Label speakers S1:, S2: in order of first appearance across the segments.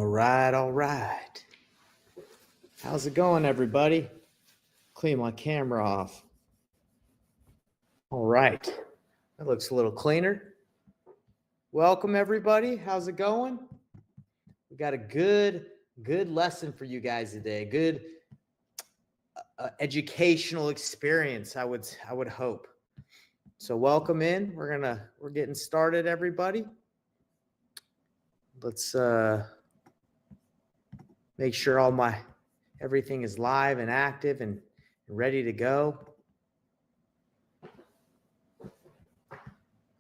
S1: right, all right. How's it going, everybody? Clean my camera off. All right. That looks a little cleaner. Welcome, everybody. How's it going? We got a good lesson for you guys today. Good educational experience, I would hope. So welcome in. We're getting started, everybody. Let's make sure everything is live and active and ready to go.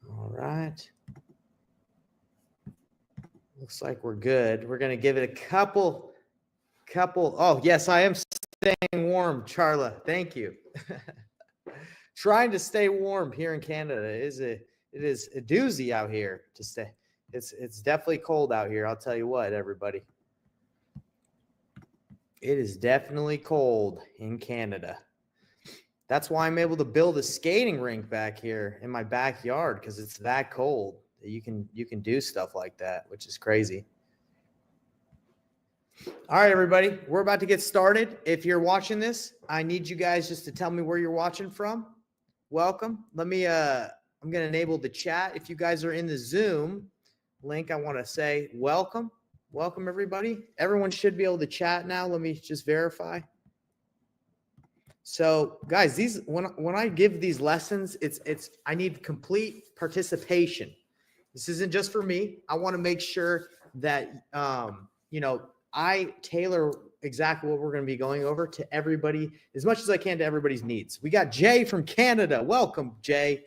S1: All right. Looks like we're good. We're going to give it a couple. Oh, yes, I am staying warm, Charla. Thank you. Trying to stay warm here in Canada. It is a doozy out here to stay. It's definitely cold out here. I'll tell you what, everybody. It is definitely cold in Canada. That's why I'm able to build a skating rink back here in my backyard, because it's that cold that you can do stuff like that, which is crazy. All right, everybody, we're about to get started. If you're watching this, I need you guys just to tell me where you're watching from. Welcome. I'm going to enable the chat. If you guys are in the Zoom link, I want to say welcome. Welcome, everybody. Everyone should be able to chat now. Let me just verify. So, guys, when I give these lessons, I need complete participation. This isn't just for me. I want to make sure that I tailor exactly what we're going to be going over to everybody as much as I can, to everybody's needs. We got Jay from Canada. Welcome, Jay.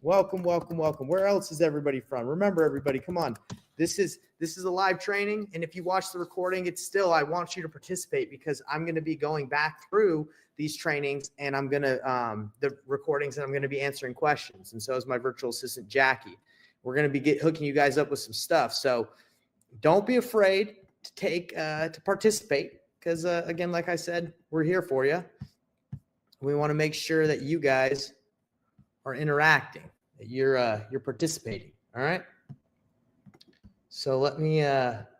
S1: Welcome. Where else is everybody from? Remember, everybody, come on. This is a live training, and if you watch the recording, I want you to participate, because I'm going to be going back through these trainings, and I'm going to the recordings, and I'm going to be answering questions, and so is my virtual assistant Jackie. We're going to be hooking you guys up with some stuff, so don't be afraid to participate, because again, like I said, we're here for you. We want to make sure that you guys are interacting, that you're participating. All right. So let me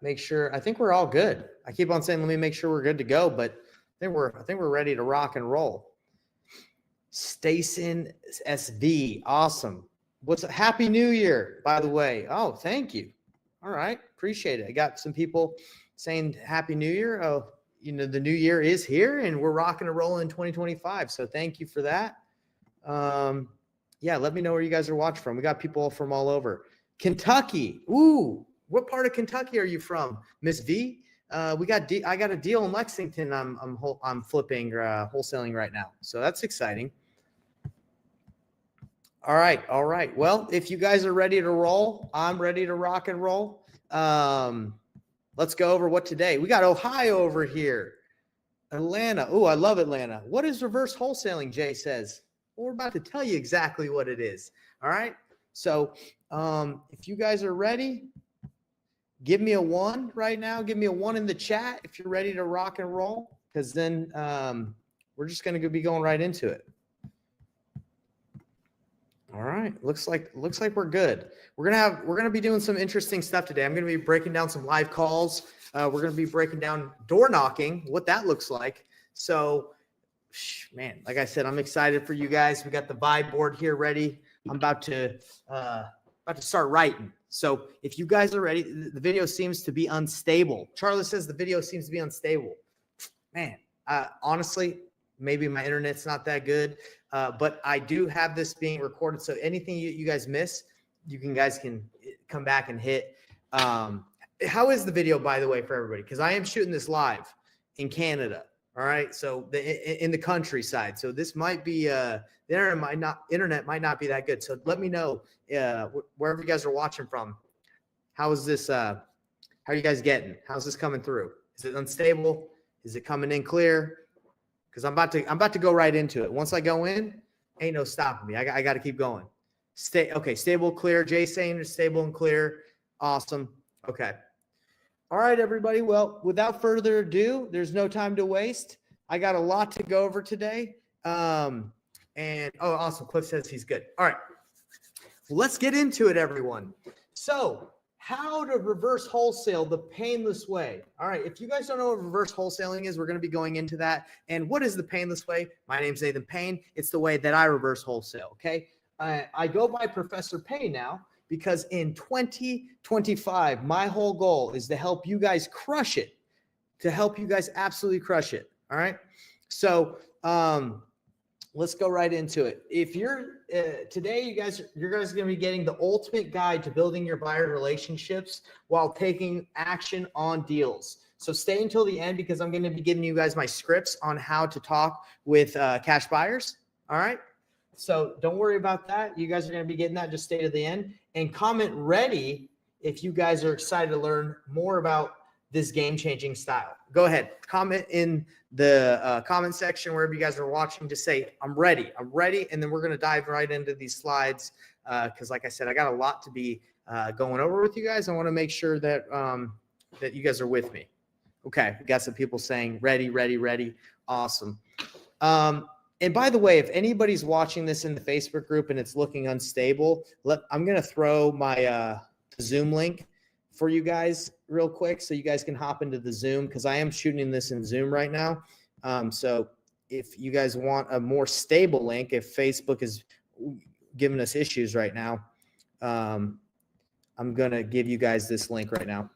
S1: make sure. I think we're all good. I keep on saying, let me make sure we're good to go, but I think we're ready to rock and roll. Stacin SV, awesome. Happy New Year, by the way. Oh, thank you. All right, appreciate it. I got some people saying Happy New Year. Oh, the new year is here, and we're rocking and rolling in 2025. So thank you for that. Yeah, let me know where you guys are watching from. We got people from all over. Kentucky. Ooh, what part of Kentucky are you from, Miss V? I got a deal in Lexington. I'm flipping wholesaling right now, so that's exciting. All right. Well, if you guys are ready to roll, I'm ready to rock and roll. Let's go over what today. We got Ohio over here, Atlanta. Oh, I love Atlanta. What is reverse wholesaling? Jay says. Well, we're about to tell you exactly what it is. All right. So if you guys are ready, give me a 1 right now. Give me a 1 in the chat if you're ready to rock and roll, because then we're just going to be going right into it. All right. Looks like we're good. We're going to be doing some interesting stuff today. I'm going to be breaking down some live calls. We're going to be breaking down door knocking, what that looks like. So, man, like I said, I'm excited for you guys. We got the vibe board here ready. I'm about to start writing. So if you guys are ready, the video seems to be unstable. Charlie says the video seems to be unstable. Man, honestly, maybe my internet's not that good, but I do have this being recorded. So anything you guys miss, guys can come back and hit. How is the video, by the way, for everybody? Because I am shooting this live in Canada. All right, so in the countryside. So this might be the internet might not be that good. So let me know wherever you guys are watching from. How is this? How are you guys getting? How's this coming through? Is it unstable? Is it coming in clear? Because I'm about to go right into it. Once I go in, ain't no stopping me. I got to keep going. Stable, clear. Jay saying it's stable and clear. Awesome. Okay. All right, everybody. Well, without further ado, there's no time to waste. I got a lot to go over today. Awesome. Cliff says he's good. All right. Well, let's get into it, everyone. So how to reverse wholesale the painless way. All right. If you guys don't know what reverse wholesaling is, we're going to be going into that. And what is the painless way? My name's Nathan Payne. It's the way that I reverse wholesale. Okay. I go by Professor Payne now because in 2025, my whole goal is to help you guys crush it, to help you guys absolutely crush it. All right. So, let's go right into it. If you're today, you're guys going to be getting the ultimate guide to building your buyer relationships while taking action on deals. So stay until the end because I'm going to be giving you guys my scripts on how to talk with cash buyers. All right. So don't worry about that. You guys are going to be getting that. Just stay to the end and comment ready if you guys are excited to learn more about this game-changing style. Go ahead, comment in the comment section wherever you guys are watching. Just say, I'm ready, and then we're going to dive right into these slides because like I said, I got a lot to be going over with you guys. I want to make sure that that you guys are with me. Okay, we got some people saying ready, ready, ready. Awesome. And by the way, if anybody's watching this in the Facebook group and it's looking unstable, I'm going to throw my Zoom link for you guys real quick so you guys can hop into the Zoom because I am shooting this in Zoom right now. So if you guys want a more stable link, if Facebook is giving us issues right now, I'm going to give you guys this link right now.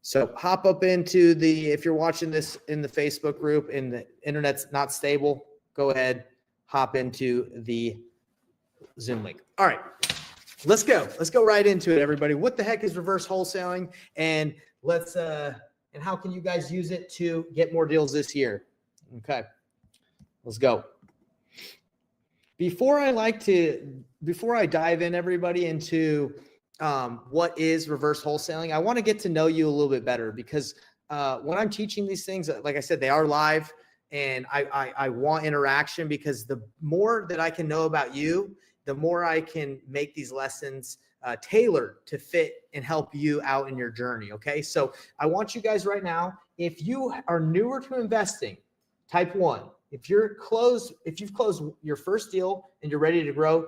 S1: So hop up into if you're watching this in the Facebook group and the internet's not stable, go ahead, hop into the Zoom link. All right. Let's go. Let's go right into it, everybody. What the heck is reverse wholesaling? And and how can you guys use it to get more deals this year? Okay, let's go. Before I dive in, everybody, into what is reverse wholesaling, I want to get to know you a little bit better because when I'm teaching these things, like I said, they are live and I want interaction because the more that I can know about you, the more I can make these lessons tailored to fit and help you out in your journey. Okay. So I want you guys right now, if you are newer to investing, type 1. If you've closed your first deal and you're ready to grow,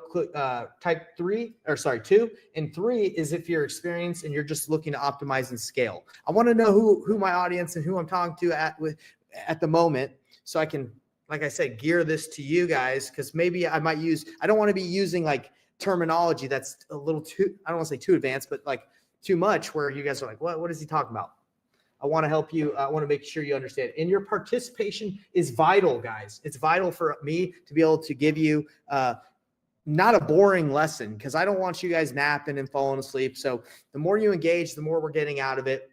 S1: type 2. And 3 is if you're experienced and you're just looking to optimize and scale. I want to know who my audience and who I'm talking to at the moment, so I can, like I said, gear this to you guys because maybe I don't want to be using like terminology that's a little too, I don't want to say too advanced, but like too much where you guys are like, what is he talking about? I want to help you. I want to make sure you understand. And your participation is vital, guys. It's vital for me to be able to give you not a boring lesson because I don't want you guys napping and falling asleep. So the more you engage, the more we're getting out of it.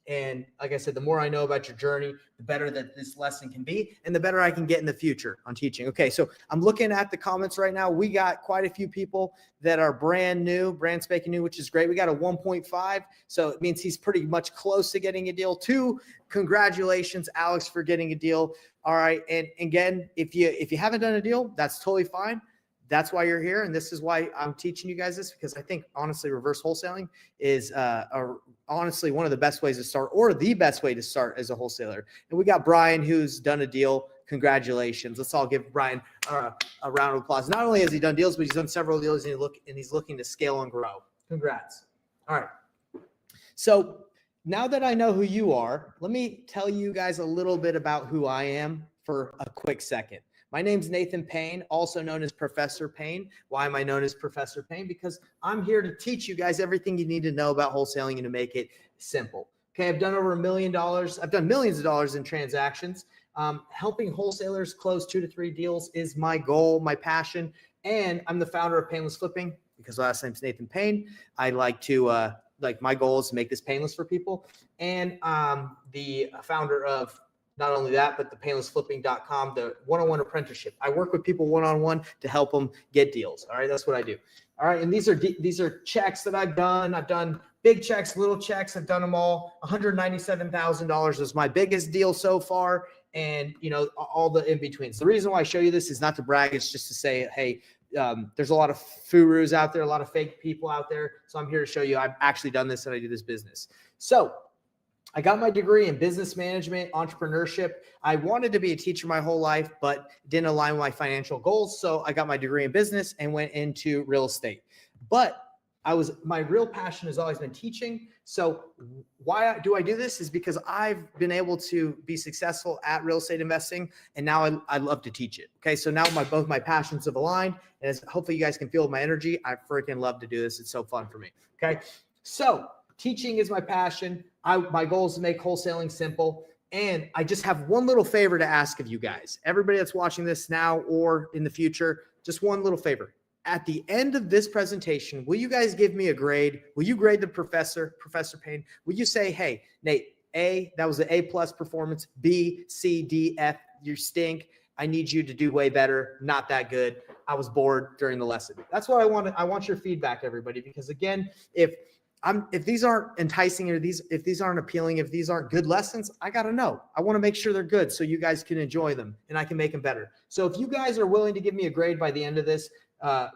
S1: And like I said, the more I know about your journey, the better that this lesson can be and the better I can get in the future on teaching. Okay, so I'm looking at the comments right now. We got quite a few people that are brand spanking new, which is great. We got a 1.5, so it means he's pretty much close to getting a deal. 2, congratulations, Alex, for getting a deal. All right, and again, if you haven't done a deal, that's totally fine. That's why you're here, and this is why I'm teaching you guys this because I think, honestly, reverse wholesaling is honestly one of the best ways to start or the best way to start as a wholesaler. And we got Brian who's done a deal. Congratulations. Let's all give Brian a round of applause. Not only has he done deals, but he's done several deals and he's looking to scale and grow. Congrats. All right. So now that I know who you are, let me tell you guys a little bit about who I am for a quick second. My name's Nathan Payne, also known as Professor Payne. Why am I known as Professor Payne? Because I'm here to teach you guys everything you need to know about wholesaling and to make it simple. Okay, I've done over $1 million. I've done millions of dollars in transactions. Helping wholesalers close 2 to 3 deals is my goal, my passion. And I'm the founder of Painless Flipping because last name's Nathan Payne. I like to, my goal is to make this painless for people. And the founder of not only that, but the painlessflipping.com, the one-on-one apprenticeship. I work with people one-on-one to help them get deals. All right, that's what I do. All right, and these are checks that I've done. I've done big checks, little checks. I've done them all. $197,000 was my biggest deal so far, and all the in-betweens. The reason why I show you this is not to brag. It's just to say, hey, there's a lot of gurus out there, a lot of fake people out there. So I'm here to show you I've actually done this and I do this business. So I got my degree in business management, entrepreneurship. I wanted to be a teacher my whole life, but didn't align with my financial goals. So I got my degree in business and went into real estate. But my real passion has always been teaching. So why do I do this is because I've been able to be successful at real estate investing. And now I love to teach it. Okay. So now both my passions have aligned, and as hopefully you guys can feel my energy. I freaking love to do this. It's so fun for me. Okay. So teaching is my passion. My goal is to make wholesaling simple. And I just have one little favor to ask of you guys, everybody that's watching this now or in the future, just one little favor. At the end of this presentation, will you guys give me a grade? Will you grade the Professor Payne? Will you say, hey, Nate, A, that was an A+ performance, B, C, D, F, you stink. I need you to do way better. Not that good. I was bored during the lesson. That's what I want. I want your feedback, everybody, because again, if these aren't enticing, or if these aren't appealing, if these aren't good lessons, I got to know. I want to make sure they're good so you guys can enjoy them and I can make them better. So if you guys are willing to give me a grade by the end of this,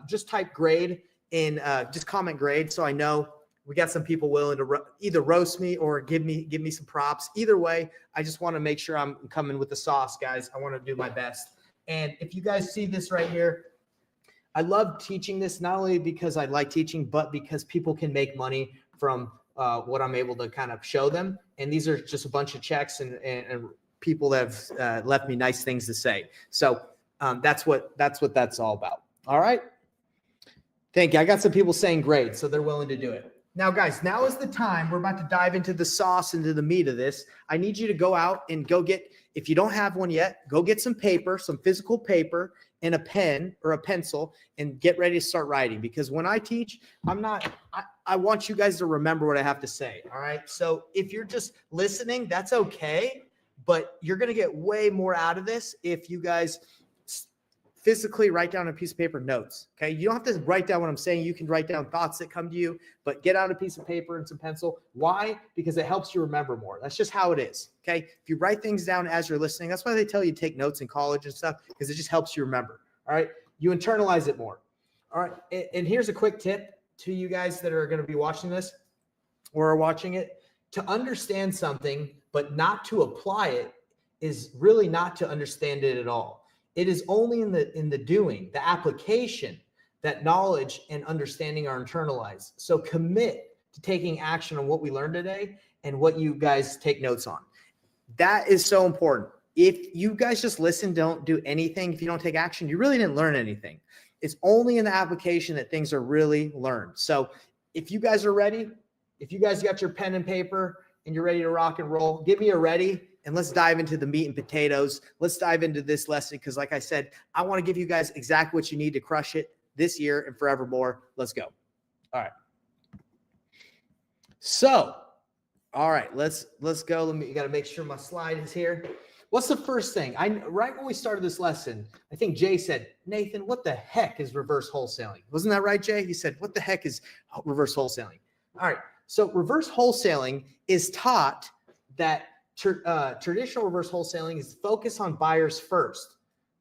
S1: just type grade in, just comment grade. So I know we got some people willing to either roast me or give me some props. Either way, I just want to make sure I'm coming with the sauce, guys. I want to do my best. And if you guys see this right here, I love teaching this, not only because I like teaching, but because people can make money from what I'm able to kind of show them. And these are just a bunch of checks and people that have left me nice things to say. So that's what that's all about. All right. Thank you. I got some people saying great, so they're willing to do it. Now, guys, now is the time. We're about to dive into the sauce, into the meat of this. I need you to go out and go get, if you don't have one yet, go get some paper, some physical paper, and a pen or a pencil, and get ready to start writing. Because when I teach, I want you guys to remember what I have to say. All right. So if you're just listening, that's okay. But you're going to get way more out of this if you guys physically write down a piece of paper notes. Okay. You don't have to write down what I'm saying. You can write down thoughts that come to you, but get out a piece of paper and some pencil. Why? Because it helps you remember more. That's just how it is. Okay. If you write things down as you're listening, that's why they tell you to take notes in college and stuff, because it just helps you remember. All right. You internalize it more. All right. And here's a quick tip to you guys that are going to be watching this or are watching it. To understand something, but not to apply it, is really not to understand it at all. It is only in the doing, the application, that knowledge and understanding are internalized. So commit to taking action on what we learned today and what you guys take notes on. That is so important. If you guys just listen, don't do anything, if you don't take action, you really didn't learn anything. It's only in the application that things are really learned. So if you guys are ready, if you guys got your pen and paper and you're ready to rock and roll, give me a ready. And let's dive into the meat and potatoes. Let's dive into this lesson because, like I said, I want to give you guys exactly what you need to crush it this year and forevermore. Let's go. All right. So, all right, let's go. You got to make sure my slide is here. What's the first thing? Right when we started this lesson, I think Jay said, Nathan, what the heck is reverse wholesaling? Wasn't that right, Jay? He said, what the heck is reverse wholesaling? All right. So reverse wholesaling is taught that traditional reverse wholesaling is focus on buyers first.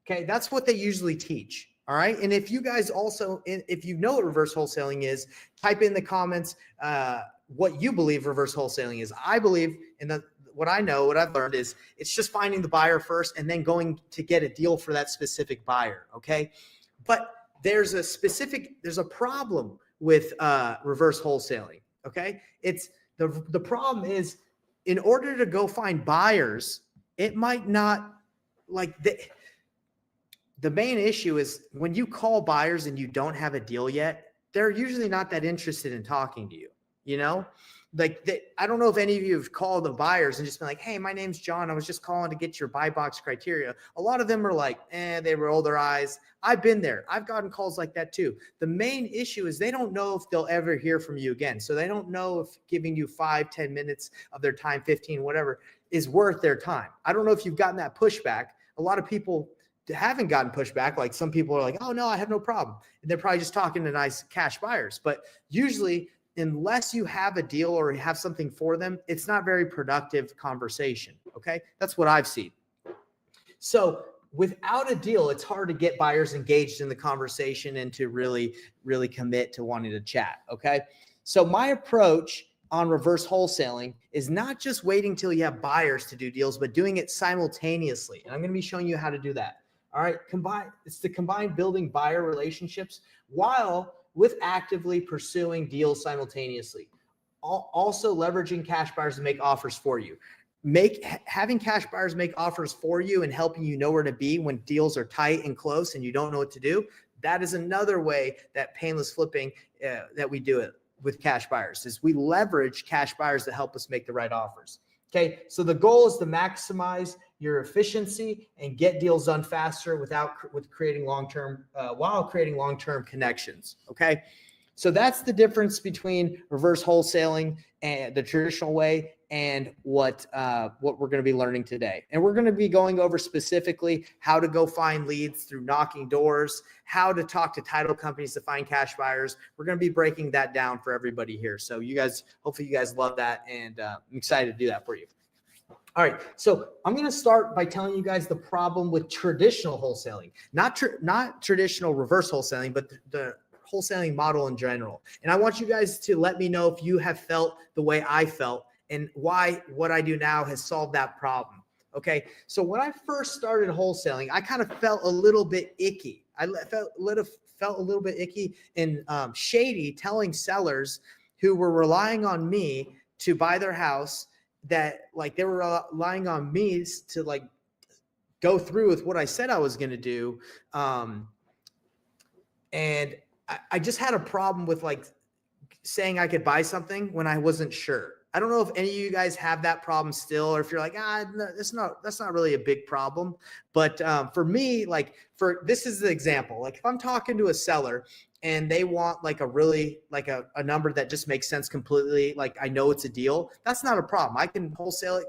S1: Okay. That's what they usually teach. All right. And if you guys also, if you know what reverse wholesaling is, type in the comments what you believe reverse wholesaling is. I believe what I know, what I've learned is it's just finding the buyer first and then going to get a deal for that specific buyer. Okay. But there's a problem with reverse wholesaling. Okay. It's the problem is, in order to go find buyers, it might not, like, the main issue is when you call buyers and you don't have a deal yet, they're usually not that interested in talking to you. You know, like I don't know if any of you have called the buyers and just been like, hey, my name's John. I was just calling to get your buy box criteria. A lot of them are like, they roll their eyes. I've been there. I've gotten calls like that too. The main issue is they don't know if they'll ever hear from you again. So they don't know if giving you 5-10 minutes of their time, 15, whatever, is worth their time. I don't know if you've gotten that pushback. A lot of people haven't gotten pushback. Like some people are like, oh no, I have no problem. And they're probably just talking to nice cash buyers. But usually, unless you have a deal or have something for them, it's not very productive conversation. Okay. That's what I've seen. So without a deal, it's hard to get buyers engaged in the conversation and to really, really commit to wanting to chat. Okay. So my approach on reverse wholesaling is not just waiting till you have buyers to do deals, but doing it simultaneously. And I'm going to be showing you how to do that. All right. It's to combine building buyer relationships while with actively pursuing deals simultaneously. Also leveraging cash buyers to make offers for you. Having cash buyers make offers for you and helping you know where to be when deals are tight and close and you don't know what to do. That is another way that painless flipping that we do it with cash buyers is we leverage cash buyers to help us make the right offers. Okay. So the goal is to maximize your efficiency and get deals done faster with creating long-term, while creating long-term connections. Okay. So that's the difference between reverse wholesaling and the traditional way and what we're going to be learning today. And we're going to be going over specifically how to go find leads through knocking doors, how to talk to title companies to find cash buyers. We're going to be breaking that down for everybody here. So hopefully you guys love that, and I'm excited to do that for you. All right, so I'm going to start by telling you guys the problem with traditional wholesaling, not traditional reverse wholesaling, but the wholesaling model in general. And I want you guys to let me know if you have felt the way I felt and why what I do now has solved that problem. Okay. So when I first started wholesaling, I kind of felt a little bit icky. I felt a little bit icky and shady, telling sellers who were relying on me to buy their house that like they were relying on me to like go through with what I said I was going to do. And I just had a problem with like saying I could buy something when I wasn't sure. I don't know if any of you guys have that problem still, or if you're like, no, that's not really a big problem. But for me, this is the example. Like if I'm talking to a seller and they want like a number that just makes sense completely, like I know it's a deal, that's not a problem. I can wholesale it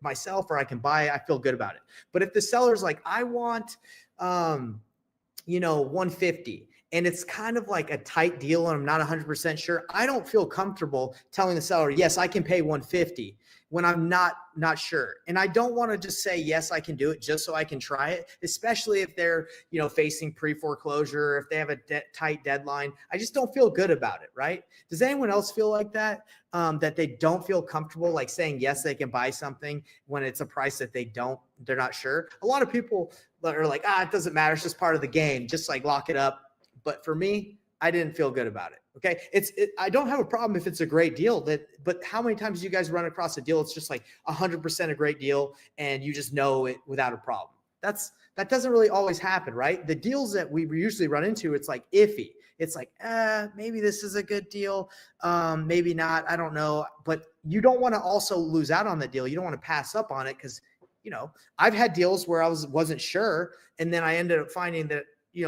S1: myself, or I can buy it. I feel good about it. But if the seller's like, I want, 150, and it's kind of like a tight deal and I'm not 100% sure, I don't feel comfortable telling the seller, yes, I can pay 150 when I'm not sure. And I don't want to just say, yes, I can do it just so I can try it, especially if they're, facing pre-foreclosure, if they have a tight deadline. I just don't feel good about it, right? Does anyone else feel like that? That they don't feel comfortable like saying, yes, they can buy something when it's a price that they're not sure. A lot of people are like, it doesn't matter. It's just part of the game. Just like lock it up. But for me, I didn't feel good about it. Okay. I don't have a problem if it's a great deal, but how many times do you guys run across a deal? It's just like 100% a great deal and you just know it without a problem. That doesn't really always happen, right? The deals that we usually run into, it's like iffy. It's like, maybe this is a good deal. Maybe not. I don't know. But you don't want to also lose out on the deal. You don't want to pass up on it because, I've had deals where I wasn't sure. And then I ended up finding that,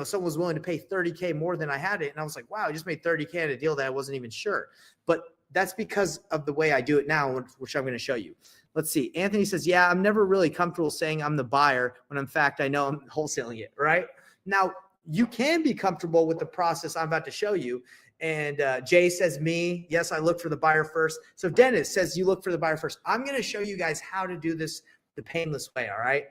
S1: someone was willing to pay $30K more than I had it. And I was like, wow, I just made $30K on a deal that I wasn't even sure. But that's because of the way I do it now, which I'm going to show you. Let's see. Anthony says, yeah, I'm never really comfortable saying I'm the buyer when in fact I know I'm wholesaling it, right? Now, you can be comfortable with the process I'm about to show you. And Jay says yes, I look for the buyer first. So Dennis says you look for the buyer first. I'm going to show you guys how to do this the painless way, all right?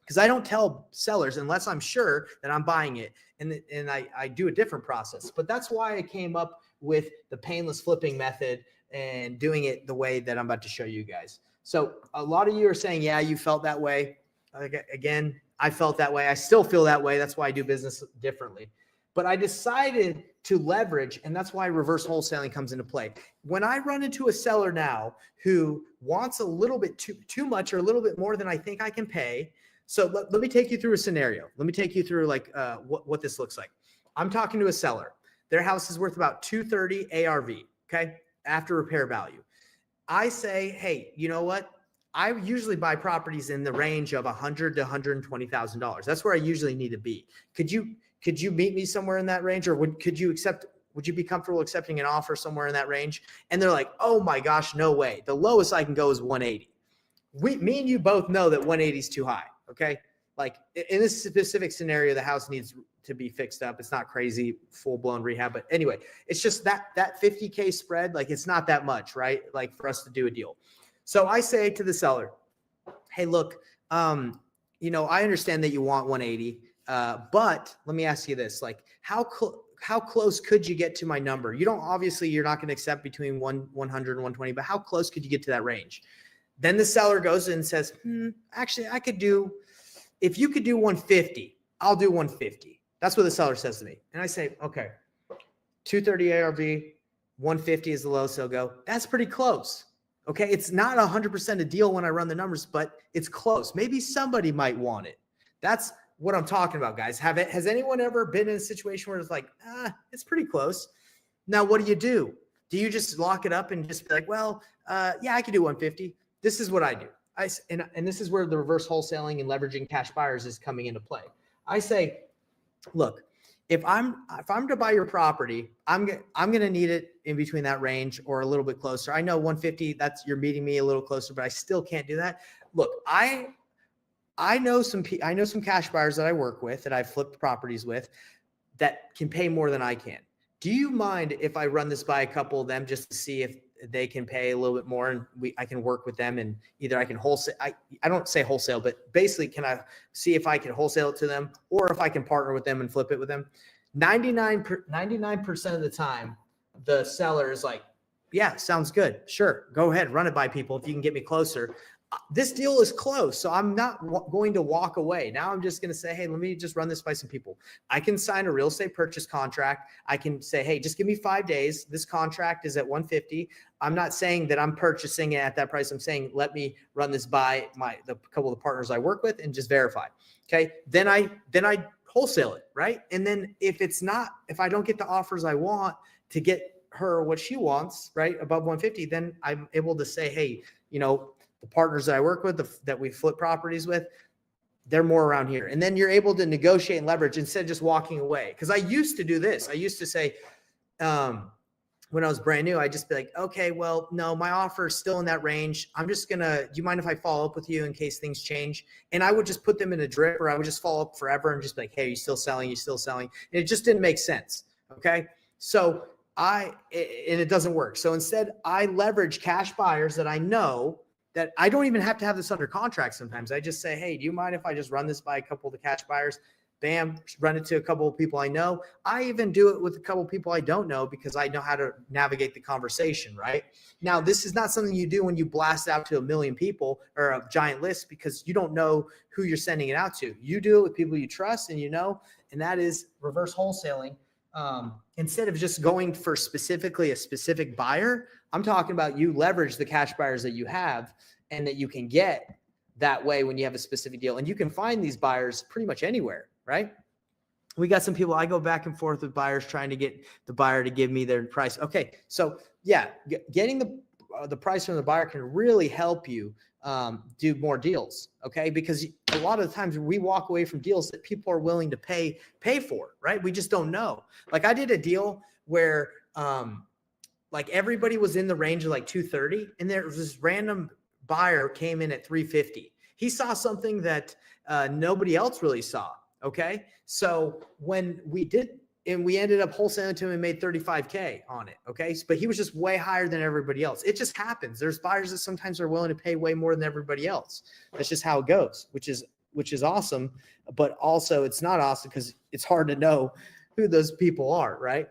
S1: Because I don't tell sellers unless I'm sure that I'm buying it, and I do a different process. But that's why I came up with the painless flipping method and doing it the way that I'm about to show you guys. So a lot of you are saying, yeah, you felt that way. Again, I felt that way. I still feel that way. That's why I do business differently. But I decided to leverage, and that's why reverse wholesaling comes into play. When I run into a seller now who wants a little bit too much or a little bit more than I think I can pay. So let me take you through a scenario. Let me take you through like what this looks like. I'm talking to a seller. Their house is worth about $230 ARV, okay, after repair value. I say, hey, you know what? I usually buy properties in the range of $100,000 to $120,000. That's where I usually need to be. Could you meet me somewhere in that range, or would you be comfortable accepting an offer somewhere in that range? And they're like, oh my gosh, no way. The lowest I can go is 180. Me and you both know that 180 is too high. Okay. Like in this specific scenario, the house needs to be fixed up. It's not crazy full blown rehab, but anyway, it's just that $50K spread. Like it's not that much, right? Like for us to do a deal. So I say to the seller, hey, look, I understand that you want 180, but let me ask you this, like how close could you get to my number? You're not going to accept between 100 and 120, but how close could you get to that range? Then the seller goes in and says, actually, I could do if you could do 150, I'll do 150. That's what the seller says to me. And I say, okay, 230 ARV, 150 is the lowest they'll go. That's pretty close. Okay. It's not 100% a deal when I run the numbers, but it's close. Maybe somebody might want it. That's what I'm talking about, guys. Has anyone ever been in a situation where it's like, it's pretty close? Now, what do? Do you just lock it up and just be like, well, yeah, I can do 150. This is what I do. And this is where the reverse wholesaling and leveraging cash buyers is coming into play. I say, look, if I'm to buy your property, I'm going to need it in between that range or a little bit closer. I know 150, you're meeting me a little closer, but I still can't do that. Look, I know some cash buyers that I work with, that I've flipped properties with, that can pay more than I can. Do you mind if I run this by a couple of them just to see if they can pay a little bit more, and I can work with them, and either I can wholesale. I don't say wholesale, but basically, can I see if I can wholesale it to them, or if I can partner with them and flip it with them? 99% of the time, the seller is like, yeah, sounds good. Sure. Go ahead. Run it by people. If you can get me closer. This deal is close, so I'm not going to walk away. Now I'm just going to say, hey, let me just run this by some people. I can sign a real estate purchase contract. I can say, hey, just give me 5 days. This contract is at 150. I'm not saying that I'm purchasing it at that price. I'm saying, let me run this by the couple of the partners I work with and just verify. Okay. Then I wholesale it. Right. And then if I don't get the offers I want to get her what she wants, right, above 150, then I'm able to say, hey, the partners that I work with, that we flip properties with, they're more around here. And then you're able to negotiate and leverage instead of just walking away. Because I used to do this. I used to say, when I was brand new, I'd just be like, okay, well, no, my offer is still in that range. I'm just do you mind if I follow up with you in case things change? And I would just put them in a drip, or I would just follow up forever and just be like, hey, you still selling? You still selling? And it just didn't make sense. Okay. So and it doesn't work. So instead I leverage cash buyers that I know, that I don't even have to have this under contract sometimes. I just say, hey, do you mind if I just run this by a couple of the cash buyers? Bam, run it to a couple of people I know. I even do it with a couple of people I don't know, because I know how to navigate the conversation, right? Now, this is not something you do when you blast out to 1 million people or a giant list, because you don't know who you're sending it out to. You do it with people you trust and and that is reverse wholesaling. Instead of just going for specifically a specific buyer, I'm talking about you leverage the cash buyers that you have and that you can get that way when you have a specific deal. And you can find these buyers pretty much anywhere, right? We got some people, I go back and forth with buyers trying to get the buyer to give me their price. Okay. So yeah, getting the price from the buyer can really help you do more deals. Okay. Because a lot of the times we walk away from deals that people are willing to pay for, right? We just don't know. Like I did a deal where like everybody was in the range of like 230, and there was this random buyer came in at 350. He saw something that nobody else really saw. Okay. So when we did, and we ended up wholesaling to him and made 35K on it. Okay. But he was just way higher than everybody else. It just happens. There's buyers that sometimes are willing to pay way more than everybody else. That's just how it goes, which is awesome. But also it's not awesome because it's hard to know who those people are. Right.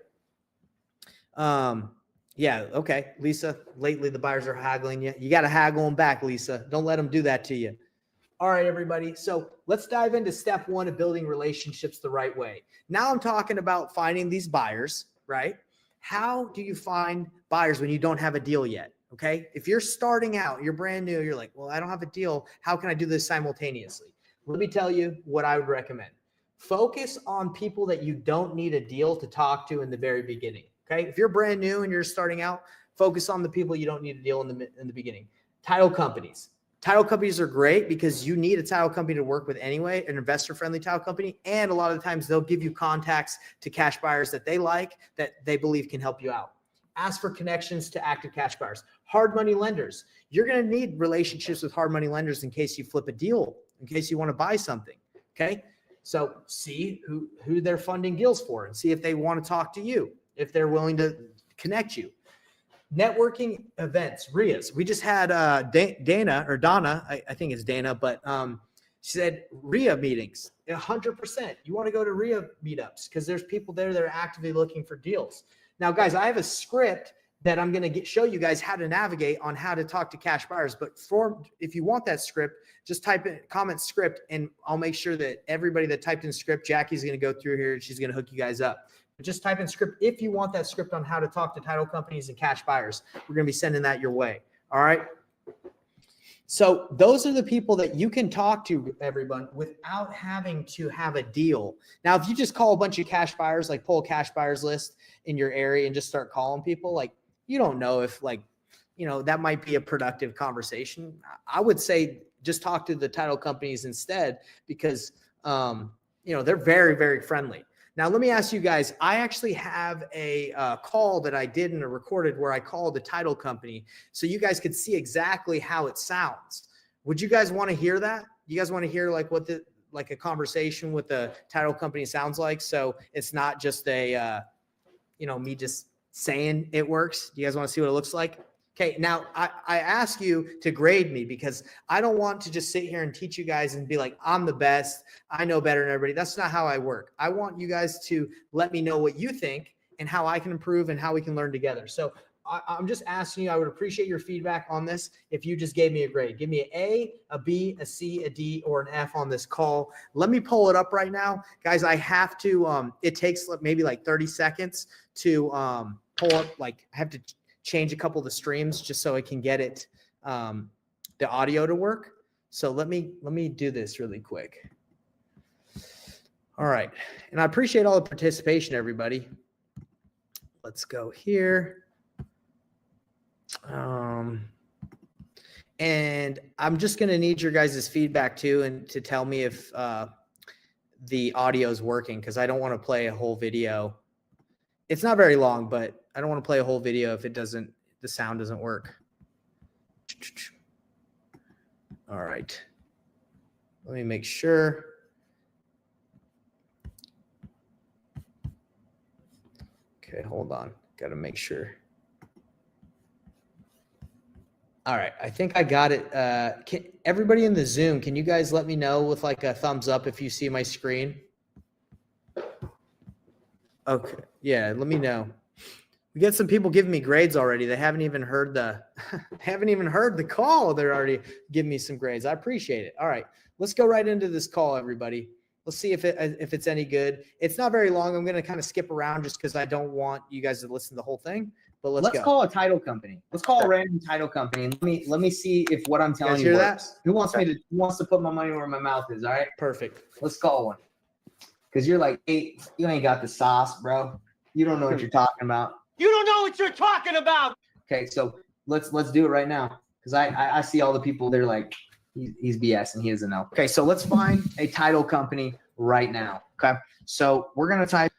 S1: Yeah. Okay. Lisa, lately the buyers are haggling you. You got to haggle them back, Lisa. Don't let them do that to you. All right, everybody. So let's dive into step 1 of building relationships the right way. Now I'm talking about finding these buyers, right? How do you find buyers when you don't have a deal yet? Okay. If you're starting out, you're brand new, you're like, well, I don't have a deal. How can I do this simultaneously? Let me tell you what I would recommend. Focus on people that you don't need a deal to talk to in the very beginning. Okay. If you're brand new and you're starting out, focus on the people you don't need a deal in the beginning. Title companies. Title companies are great because you need a title company to work with anyway, an investor-friendly title company. And a lot of the times they'll give you contacts to cash buyers that they like, that they believe can help you out. Ask for connections to active cash buyers. Hard money lenders. You're going to need relationships with hard money lenders in case you flip a deal, in case you want to buy something. Okay. So see who they're funding deals for and see if they want to talk to you, if they're willing to connect you. Networking events, RIAs. We just had Dana, I think it's Dana, but she said RIA meetings, 100%. You want to go to RIA meetups because there's people there that are actively looking for deals. Now, guys, I have a script that I'm going to show you guys how to navigate on how to talk to cash buyers. But if you want that script, just type in comment script, and I'll make sure that everybody that typed in script, Jackie's going to go through here and she's going to hook you guys up. But just type in script if you want that script on how to talk to title companies and cash buyers. We're going to be sending that your way. All right. So those are the people that you can talk to, everyone, without having to have a deal. Now, if you just call a bunch of cash buyers, like pull a cash buyers list in your area and just start calling people, like, you don't know if, like, you know, that might be a productive conversation. I would say just talk to the title companies instead, because, you know, they're very, very friendly. Now, let me ask you guys, I actually have a call that I did and a recorded where I called the title company so you guys could see exactly how it sounds. Would you guys want to hear that? You guys want to hear like what like a conversation with the title company sounds like? So it's not just a, you know, me just saying it works. Do you guys want to see what it looks like? Okay, now I ask you to grade me, because I don't want to just sit here and teach you guys and be like, I'm the best, I know better than everybody. That's not how I work. I want you guys to let me know what you think and how I can improve and how we can learn together. So I'm just asking you, I would appreciate your feedback on this if you just gave me a grade. Give me an A, a B, a C, a D, or an F on this call. Let me pull it up right now. Guys, I have to, it takes maybe like 30 seconds to pull up, like I have to change a couple of the streams just so I can get it, the audio to work. So let me do this really quick. All right. And I appreciate all the participation, everybody. Let's go here. And I'm just going to need your guys' feedback too, and to tell me if the audio is working, because I don't want to play a whole video. It's not very long, but I don't want to play a whole video if the sound doesn't work. All right. Let me make sure. Okay, hold on. Got to make sure. All right, I think I got it. Everybody in the Zoom, can you guys let me know with like a thumbs up if you see my screen? Okay, yeah, let me know. We get some people giving me grades already. They haven't even heard the call. They're already giving me some grades. I appreciate it. All right, let's go right into this call, everybody. Let's see if it's any good. It's not very long. I'm going to kind of skip around just because I don't want you guys to listen to the whole thing. But let's go.
S2: Call a title company. Let's call a random title company. And let me see if what I'm telling you
S1: hear
S2: works.
S1: that?
S2: Who wants to put my money where my mouth is? All right.
S1: Perfect.
S2: Let's call one. Because you're like, hey, you ain't got the sauce, bro. You don't know what you're talking about.
S3: You don't know what you're talking about.
S2: Okay, so let's do it right now. Because I see all the people. They're like, he's BS and he doesn't know. Okay, so let's find a title company right now. Okay, so we're gonna type.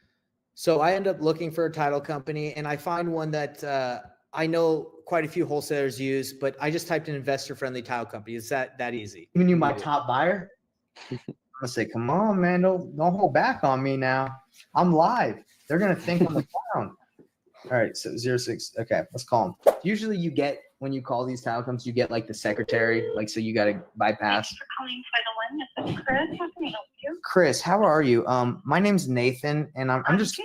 S1: So I end up looking for a title company, and I find one that I know quite a few wholesalers use, but I just typed in investor-friendly title company. It's that easy.
S2: Even you, my top buyer. I'm gonna say, come on, man, don't hold back on me now. I'm live. They're gonna think I'm a clown. All right, so 06. Okay, let's call them. Usually, you get when you call these title companies, you get like the secretary, like so you got to bypass.
S4: Thanks for calling Title One. This is Chris. How can I help you?
S2: Chris, how are you? My name's Nathan, and I'm just.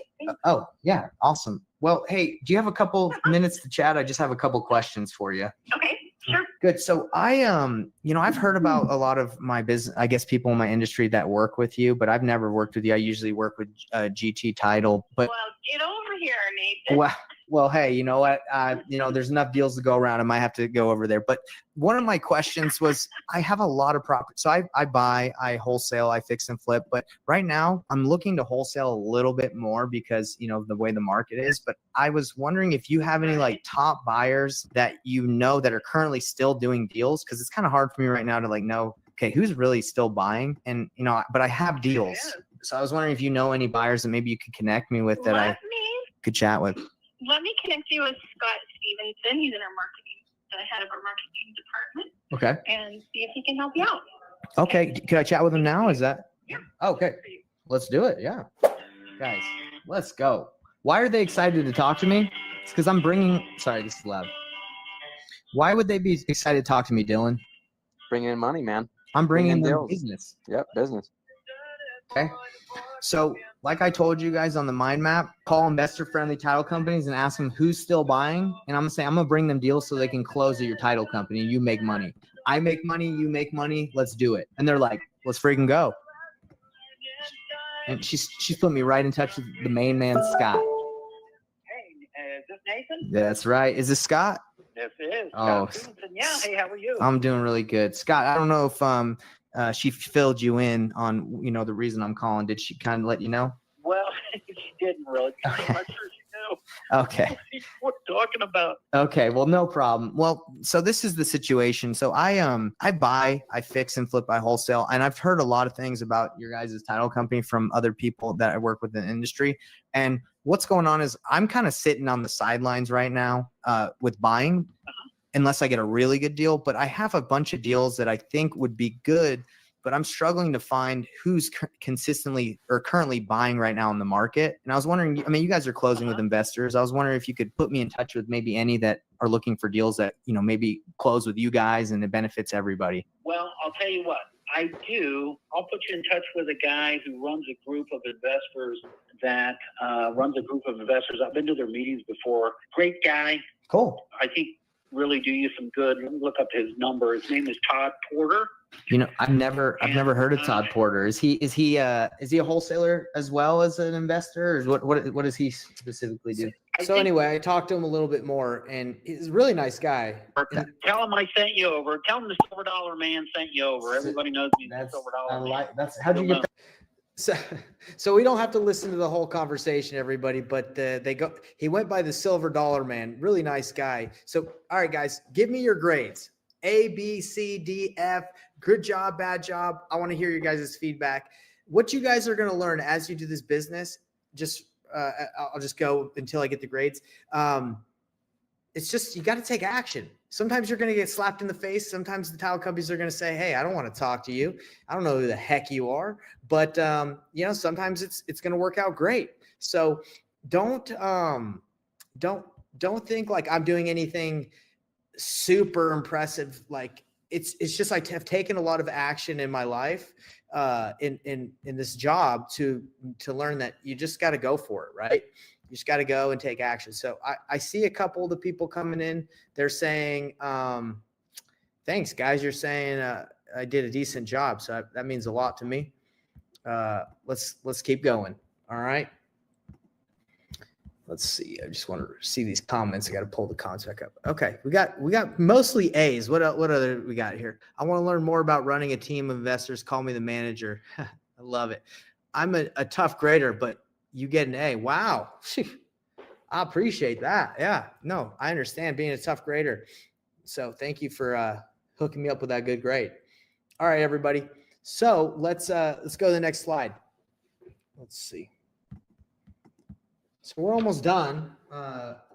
S2: Oh, yeah, awesome. Well, hey, do you have a couple minutes to chat? I just have a couple questions for you.
S4: Okay, sure.
S2: Good. So I've heard about a lot of my business, I guess people in my industry that work with you, but I've never worked with you. I usually work with GT Title, but
S4: Well, get over here, Nathan.
S2: well, hey, you know what? There's enough deals to go around. I might have to go over there. But one of my questions was, I have a lot of property. So I buy, I wholesale, I fix and flip. But right now I'm looking to wholesale a little bit more because, the way the market is. But I was wondering if you have any like top buyers that that are currently still doing deals, because it's kind of hard for me right now to like know, okay, who's really still buying? And, but I have deals. So I was wondering if you know any buyers that maybe you could connect me with that I could chat with.
S4: Let me connect you with Scott Stevenson. He's in our the head of our marketing department.
S2: Okay.
S4: And see if he can help you out.
S2: Okay. Could I chat with him now? Is that?
S4: Yeah.
S2: Okay. Let's do it. Yeah. Guys, let's go. Why are they excited to talk to me? It's because I'm bringing, sorry, this is loud. Why would they be excited to talk to me, Dylan?
S5: Bringing in money, man.
S2: I'm bringing
S5: Bringing
S2: them
S5: deals.
S2: business.
S5: Yep, business.
S2: Okay. So like I told you guys on the mind map, call investor friendly title companies and ask them who's still buying. And I'm gonna say, I'm gonna bring them deals so they can close at your title company. You make money. I make money. You make money. Let's do it. And they're like, let's freaking go. And she's put me right in touch with the main man, Scott.
S3: Hey, is this Nathan?
S2: That's right. Is this Scott?
S3: This is.
S2: Oh,
S3: Scott Stevenson. Yeah. Hey, how are you?
S2: I'm doing really good. Scott, I don't know if she filled you in on, you know, the reason I'm calling. Did she kind of let you know?
S3: Well, she didn't really.
S2: Okay.
S3: I'm not sure she knew
S2: Okay.
S3: what we're talking about.
S2: Okay. Well, no problem. Well, so this is the situation. So I buy, I fix and flip, I wholesale, and I've heard a lot of things about your guys' title company from other people that I work with in the industry. And what's going on is I'm kind of sitting on the sidelines right now with buying, unless I get a really good deal. But I have a bunch of deals that I think would be good, but I'm struggling to find who's consistently or currently buying right now in the market. And I was wondering, I mean, you guys are closing with investors. I was wondering if you could put me in touch with maybe any that are looking for deals that, you know, maybe close with you guys and it benefits everybody.
S3: Well, I'll tell you what. I do. I'll put you in touch with a guy who runs a group of investors I've been to their meetings before. Great guy.
S2: Cool.
S3: I think really do you some good. Let me look up his number. His name is Todd Porter.
S2: You know, I've never heard of Todd Porter. Is he a wholesaler as well as an investor, or what does he specifically do?
S1: So anyway, I talked to him a little bit more, and he's a really nice guy. And
S3: Tell him I sent you over. Tell him the Silver Dollar Man sent you over. Everybody knows me as the Silver Dollar Man.
S2: How'd you get that?
S1: So we don't have to listen to the whole conversation, everybody, but he went by the Silver Dollar Man. Really nice guy. So, all right, guys, give me your grades. A, B, C, D, F. Good job, bad job. I want to hear your guys' feedback. What you guys are going to learn as you do this business, I'll just go until I get the grades. It's just, you got to take action. Sometimes you're going to get slapped in the face. Sometimes the title companies are going to say, hey, I don't want to talk to you. I don't know who the heck you are. But, you know, sometimes it's going to work out great. So don't think like I'm doing anything super impressive. Like it's just, I have taken a lot of action in my life, in this job to learn that you just got to go for it. Right. You just got to go and take action. So I see a couple of the people coming in. They're saying, thanks guys. You're saying, I did a decent job. So that means a lot to me. Let's keep going. All right. Let's see. I just want to see these comments. I got to pull the comments back up. Okay. We got mostly A's. What other we got here? I want to learn more about running a team of investors. Call me the manager. I love it. I'm a tough grader, but you get an A. Wow. I appreciate that. Yeah, no, I understand being a tough grader. So thank you for hooking me up with that good grade. All right, everybody. So let's go to the next slide. Let's see. So we're almost done,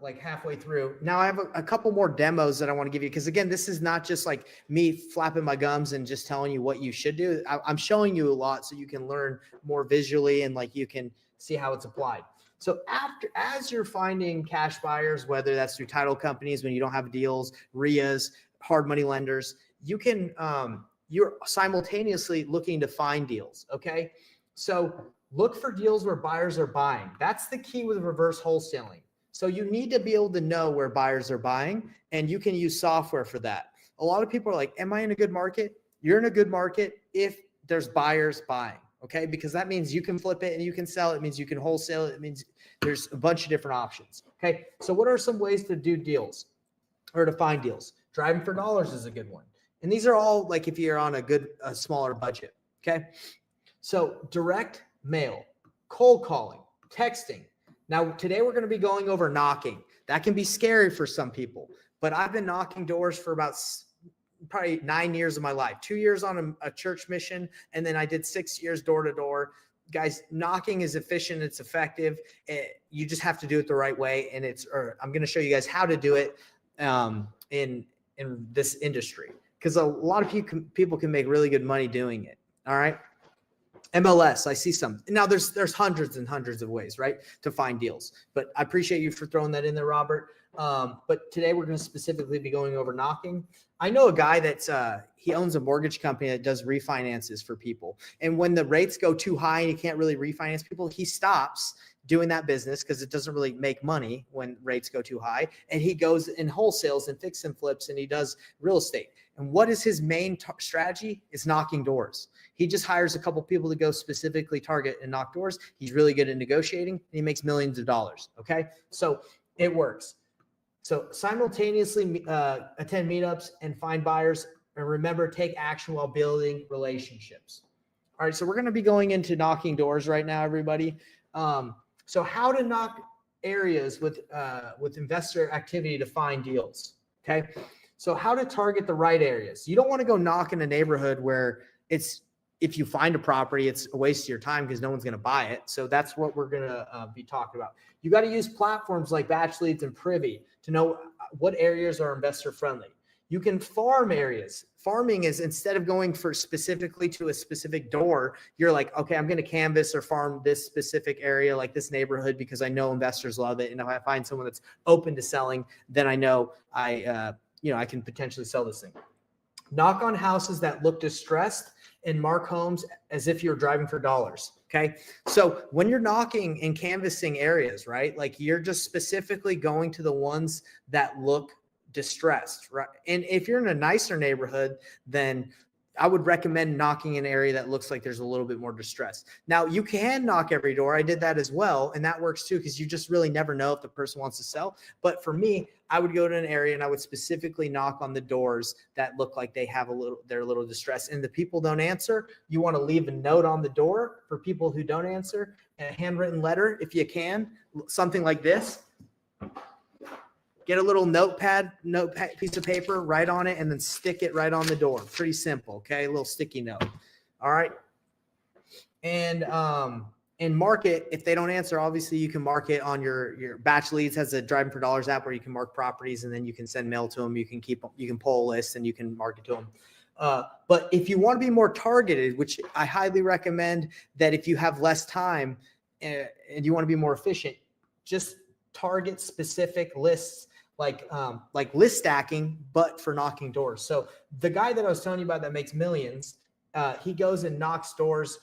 S1: like halfway through. Now I have a couple more demos that I want to give you, because again, this is not just like me flapping my gums and just telling you what you should do. I'm showing you a lot so you can learn more visually and like you can see how it's applied. So as you're finding cash buyers, whether that's through title companies when you don't have deals, RIAs, hard money lenders, you can you're simultaneously looking to find deals. Okay, so look for deals where buyers are buying. That's the key with reverse wholesaling. So you need to be able to know where buyers are buying, and you can use software for that. A lot of people are like, am I in a good market? You're in a good market if there's buyers buying, okay? Because that means you can flip it and you can sell it. It means you can wholesale it. It means there's a bunch of different options, okay? So what are some ways to do deals or to find deals? Driving for dollars is a good one. And these are all like if you're on a smaller budget, okay? So direct mail, cold calling, texting. Now, today we're going to be going over knocking. That can be scary for some people, but I've been knocking doors for about probably 9 years of my life, 2 years on a church mission. And then I did 6 years door to door. Guys, knocking is efficient. It's effective. You just have to do it the right way. And I'm going to show you guys how to do it in this industry, because a lot of people can make really good money doing it. All right. MLS, I see some. Now there's hundreds and hundreds of ways, right, to find deals. But I appreciate you for throwing that in there, Robert. But today we're going to specifically be going over knocking. I know a guy that's he owns a mortgage company that does refinances for people. And when the rates go too high and he can't really refinance people, he stops doing that business because it doesn't really make money when rates go too high. And he goes in wholesales and fix and flips and he does real estate. And what is his main strategy? Is knocking doors. He just hires a couple people to go specifically target and knock doors. He's really good at negotiating and he makes millions of dollars. Okay. So it works. So simultaneously attend meetups and find buyers, and remember, take action while building relationships. All right. So we're going to be going into knocking doors right now, everybody. So how to knock areas with investor activity to find deals. Okay. So how to target the right areas. You don't want to go knock in a neighborhood where if you find a property, it's a waste of your time because no one's going to buy it. So that's what we're going to be talking about. You got to use platforms like Batch Leads and Privy to know what areas are investor friendly. You can farm areas. Farming is, instead of going for specifically to a specific door, you're like, okay, I'm going to canvas or farm this specific area, like this neighborhood, because I know investors love it. And if I find someone that's open to selling, then I know I can potentially sell this thing. Knock on houses that look distressed and mark homes as if you're driving for dollars. Okay. So when you're knocking and canvassing areas, right, like you're just specifically going to the ones that look distressed, right? And if you're in a nicer neighborhood, then I would recommend knocking an area that looks like there's a little bit more distress. Now you can knock every door. I did that as well. And that works too, because you just really never know if the person wants to sell. But for me, I would go to an area and I would specifically knock on the doors that look like they're a little distressed. And the people don't answer, you want to leave a note on the door for people who don't answer, a handwritten letter if you can, something like this. Get a little notepad piece of paper, write on it, and then stick it right on the door. Pretty simple, okay? A little sticky note. All right. And mark it. If they don't answer, obviously you can mark it on your Batch Leads has a Driving for Dollars app where you can mark properties and then you can send mail to them. You can pull a list and you can mark it to them. But if you want to be more targeted, which I highly recommend, that if you have less time and you want to be more efficient, just target specific lists, like list stacking, but for knocking doors. So the guy that I was telling you about that makes millions, he goes and knocks doors,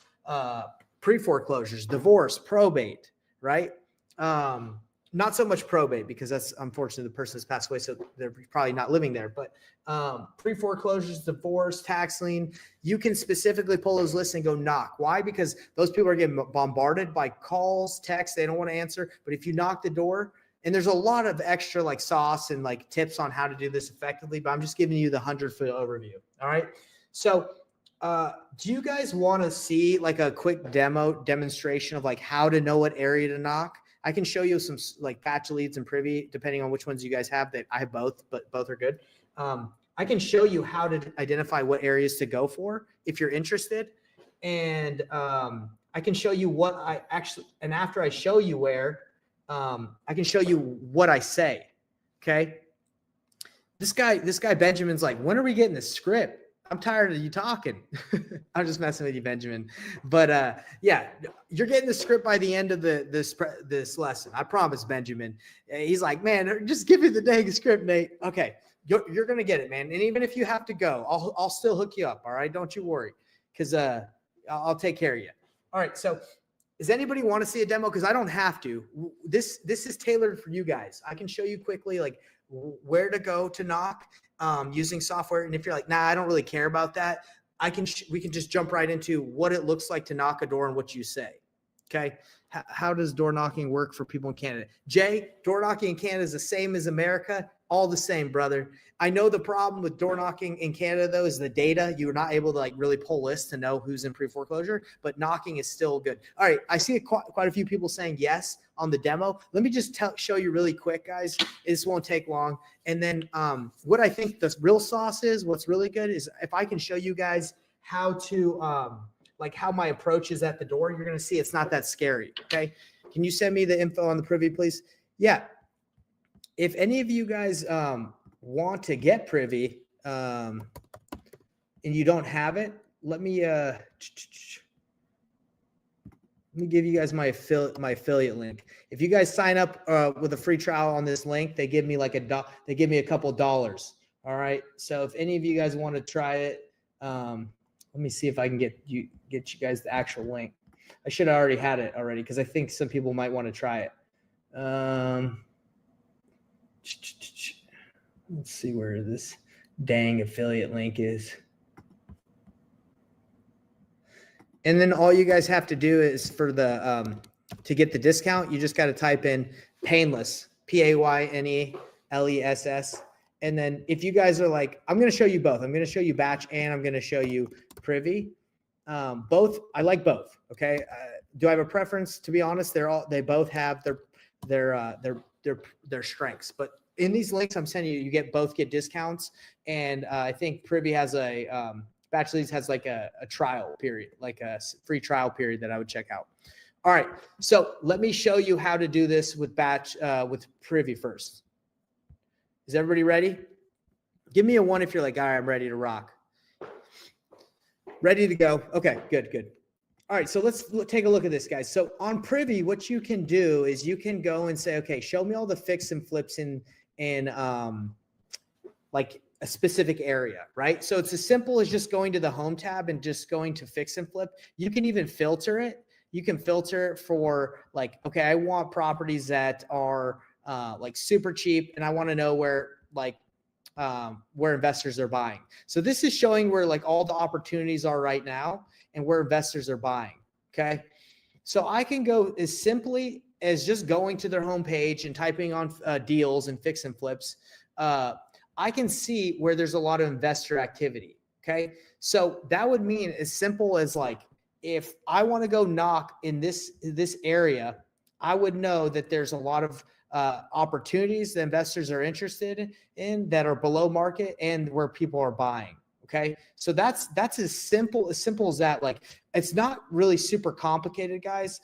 S1: pre-foreclosures, divorce, probate, right? Not so much probate because that's unfortunately the person has passed away, so they're probably not living there. But pre-foreclosures, divorce, tax lien, you can specifically pull those lists and go knock. Why? Because those people are getting bombarded by calls, texts, they don't want to answer. But if you knock the door, and there's a lot of extra like sauce and like tips on how to do this effectively, but I'm just giving you the 100-foot overview. All right. So do you guys want to see like a quick demonstration of like how to know what area to knock? I can show you some like Batch Leads and Privy, depending on which ones you guys have. That I have both, but both are good. I can show you how to identify what areas to go for if you're interested. And I can show you what I actually, and after I show you where, I can show you what I say. Okay. This guy Benjamin's like, when are we getting the script? I'm tired of you talking. I'm just messing with you, Benjamin. But yeah, you're getting the script by the end of this lesson. I promise, Benjamin. He's like, man, just give me the dang script, Nate. Okay, you're gonna get it, man. And even if you have to go, I'll still hook you up. All right, don't you worry, because I'll take care of you. All right. So, does anybody want to see a demo? Because I don't have to. This is tailored for you guys. I can show you quickly like where to go to knock using software. And if you're like, nah, I don't really care about that, we can just jump right into what it looks like to knock a door and what you say. Okay. How does door knocking work for people in Canada? Jay, door knocking in Canada is the same as America. All the same, brother. I know the problem with door knocking in Canada, though, is the data. You're not able to like really pull lists to know who's in pre-foreclosure, but knocking is still good. All right. I see quite a few people saying yes on the demo. Let me just show you really quick, guys. This won't take long. And then what I think the real sauce is, what's really good is if I can show you guys how to like how my approach is at the door, you're going to see it's not that scary. Okay. Can you send me the info on the Privy, please? Yeah. If any of you guys want to get Privy and you don't have it, let me Let me give you guys my affiliate link. If you guys sign up with a free trial on this link, they give me like they give me a couple dollars. All right. So if any of you guys want to try it, let me see if I can get you guys the actual link. I should have already had it already because I think some people might want to try it. Let's see where this dang affiliate link is. And then all you guys have to do is for the to get the discount, you just got to type in Painless, PAYNELESS. And then if you guys are like, I'm going to show you both. I'm going to show you Batch and I'm going to show you Privy. Both, I like both. Okay. Do I have a preference? To be honest, they both have their strengths. But in these links I'm sending you, you get discounts. And I think Privy has Batch Leads has like a trial period, like a free trial period that I would check out. All right. So let me show you how to do this with with Privy first. Is everybody ready? Give me a 1 if you're like, all right, I'm ready to rock. Ready to go. Okay, good. All right, so let's take a look at this, guys. So on Privy, what you can do is you can go and say, okay, show me all the fix and flips in like a specific area, right? So it's as simple as just going to the home tab and just going to fix and flip. You can even filter it. You can filter for like, okay, I want properties that are like super cheap and I want to know where investors are buying. So this is showing where like all the opportunities are right now and where investors are buying. Okay. So I can go as simply as just going to their homepage and typing on deals and fix and flips. I can see where there's a lot of investor activity. Okay. So that would mean as simple as like, if I want to go knock in this area, I would know that there's a lot of opportunities that investors are interested in that are below market and where people are buying. Okay. So that's as simple as that. Like, it's not really super complicated, guys.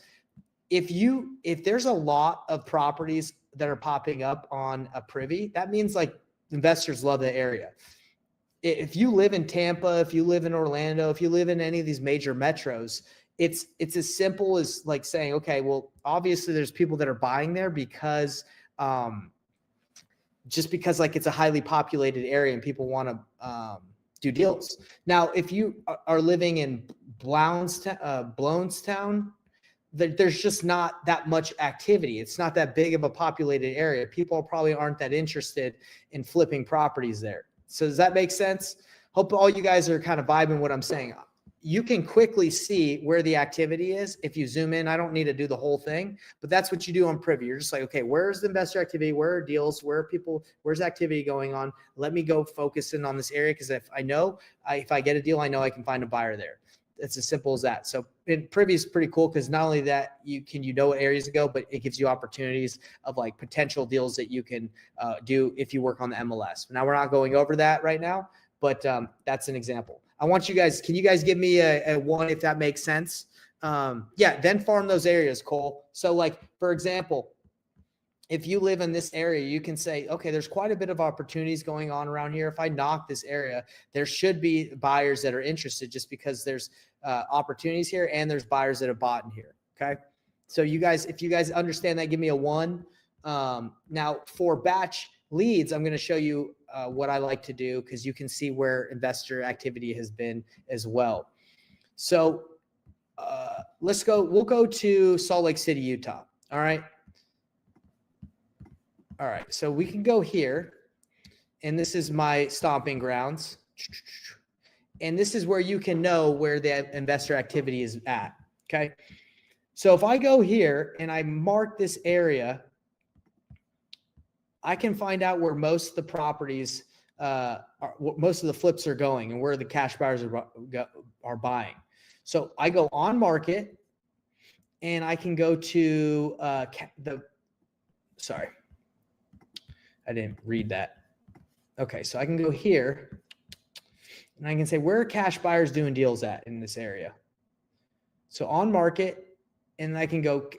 S1: If there's a lot of properties that are popping up on a Privy, that means like investors love the area. If you live in Tampa, if you live in Orlando, if you live in any of these major metros, it's as simple as like saying, okay, well, obviously there's people that are buying there because just because like it's a highly populated area and people want to do deals. Now, if you are living in Blownstown, there's just not that much activity. It's not that big of a populated area. People probably aren't that interested in flipping properties there. So does that make sense? Hope all you guys are kind of vibing what I'm saying. You can quickly see where the activity is if you zoom in. I don't need to do the whole thing, but that's what you do on Privy. You're just like, okay, where's the investor activity? Where are deals? Where's activity going on? Let me go focus in on this area because if I know, if I get a deal, I know I can find a buyer there. It's as simple as that. So Privy is pretty cool because not only that you know what areas to go, but it gives you opportunities of like potential deals that you can do if you work on the MLS. Now we're not going over that right now, but that's an example. I want you guys, can you guys give me a 1 if that makes sense? Yeah, then farm those areas, Cole. So like, for example, if you live in this area, you can say, okay, there's quite a bit of opportunities going on around here. If I knock this area, there should be buyers that are interested just because there's opportunities here and there's buyers that have bought in here. Okay. So you guys, if you guys understand that, give me a 1. Now for Batch Leads, I'm going to show you what I like to do because you can see where investor activity has been as well. So let's go. We'll go to Salt Lake City, Utah. All right. All right. So we can go here, and this is my stomping grounds. And this is where you can know where the investor activity is at. Okay. So if I go here and I mark this area, I can find out where most of the properties, most of the flips are going and where the cash buyers are buying. So I go on market and I can go to sorry, I didn't read that. Okay, so I can go here and I can say, where are cash buyers doing deals at in this area? So on market, and I can go,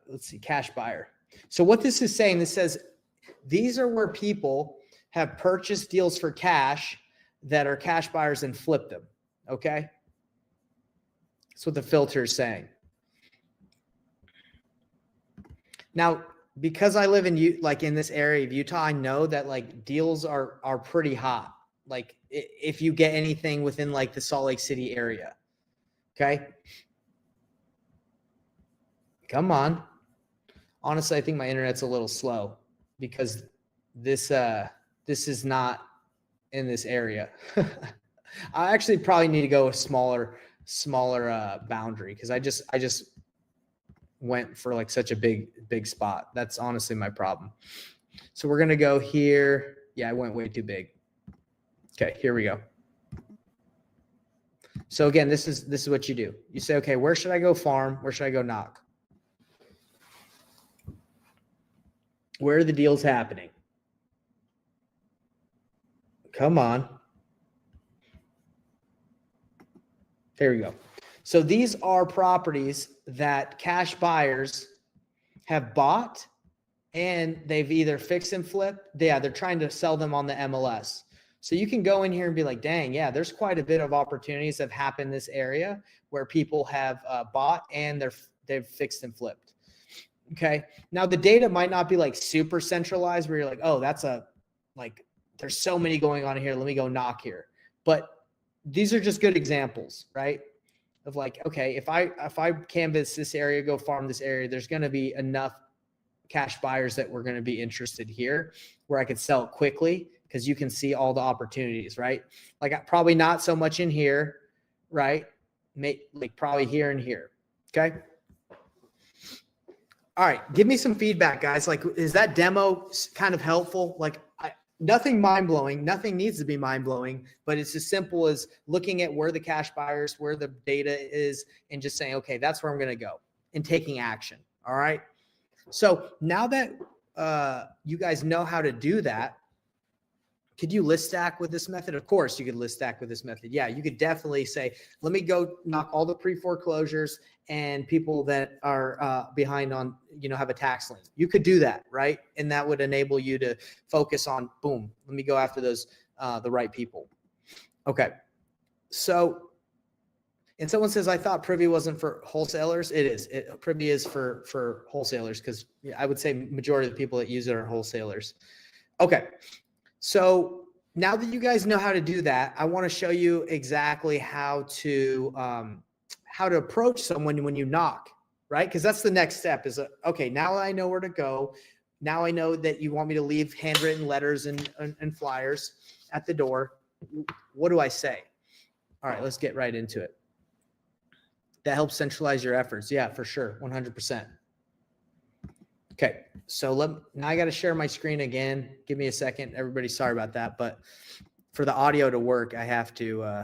S1: let's see, cash buyer. So what this is saying, this says, these are where people have purchased deals for cash that are cash buyers and flip them. Okay. That's what the filter is saying. Now, because I live in in this area of Utah, I know that like deals are pretty hot. Like if you get anything within like the Salt Lake City area. Okay. Come on. Honestly, I think my internet's a little slow because this is not in this area. I actually probably need to go a smaller boundary because I just went for like such a big spot. That's honestly my problem. So we're gonna go here. Yeah, I went way too big. Okay, here we go. So again, this is what you do. You say, okay, where should I go farm? Where should I go knock? Where are the deals happening? Come on. There we go. So these are properties that cash buyers have bought and they've either fixed and flipped. Yeah, they're trying to sell them on the MLS. So you can go in here and be like, dang, yeah, there's quite a bit of opportunities that have happened in this area where people have bought and they've fixed and flipped. Okay. Now the data might not be like super centralized where you're like, oh, there's so many going on here. Let me go knock here. But these are just good examples, right? Of like, okay, if I canvas this area, go farm this area, there's going to be enough cash buyers that we're going to be interested here where I could sell it quickly because you can see all the opportunities, right? Like probably not so much in here, right? Like probably here and here. Okay. All right. Give me some feedback, guys. Like, is that demo kind of helpful? Like nothing mind-blowing, nothing needs to be mind-blowing, but it's as simple as looking at where the cash buyers, where the data is, and just saying, okay, that's where I'm going to go and taking action. All right. So now that you guys know how to do that, could you list stack with this method? Of course you could list stack with this method. Yeah, you could definitely say, let me go knock all the pre-foreclosures and people that are behind on, have a tax lien. You could do that, right? And that would enable you to focus on, boom, let me go after those, the right people. Okay. So, and someone says, I thought Privy wasn't for wholesalers. It is. Privy is for wholesalers because I would say majority of the people that use it are wholesalers. Okay. So now that you guys know how to do that, I want to show you exactly how to approach someone when you knock, right? Because that's the next step is, okay, now I know where to go. Now I know that you want me to leave handwritten letters and flyers at the door. What do I say? All right, let's get right into it. That helps centralize your efforts. Yeah, for sure. 100%. Okay. So now I got to share my screen again. Give me a second. Everybody, sorry about that. But for the audio to work, I have to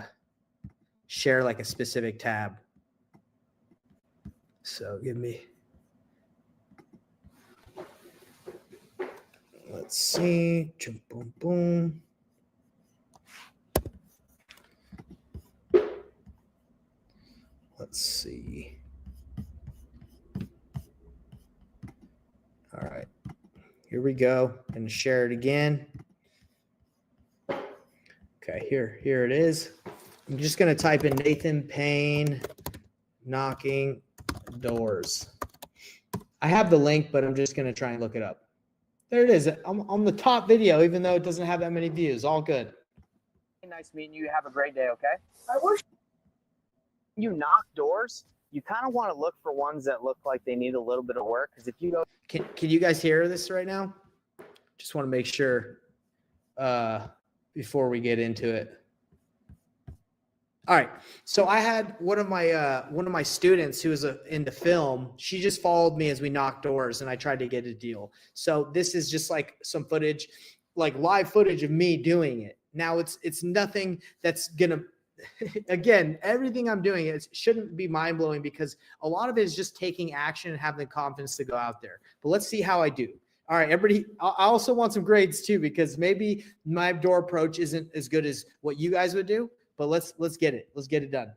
S1: share like a specific tab. So let's see. Boom, boom. Let's see. All right, here we go. I'm going to share it again. Okay, here it is. I'm just going to type in Nathan Payne knocking doors. I have the link, but I'm just going to try and look it up. There it is. I'm on the top video, even though it doesn't have that many views. All good.
S2: Nice meeting you. Have a great day, okay? I wish you knock doors. You kind of want to look for ones that look like they need a little bit of work. Because if you go,
S1: can you guys hear this right now? Just want to make sure before we get into it. All right. So I had one of my students who was into film. She just followed me as we knocked doors, and I tried to get a deal. So this is just like some footage, like live footage of me doing it. Now it's nothing that's gonna. Again, everything I'm doing shouldn't be mind-blowing because a lot of it is just taking action and having the confidence to go out there. But let's see how I do. All right, everybody, I also want some grades too because maybe my door approach isn't as good as what you guys would do, but let's get it. Let's get it done.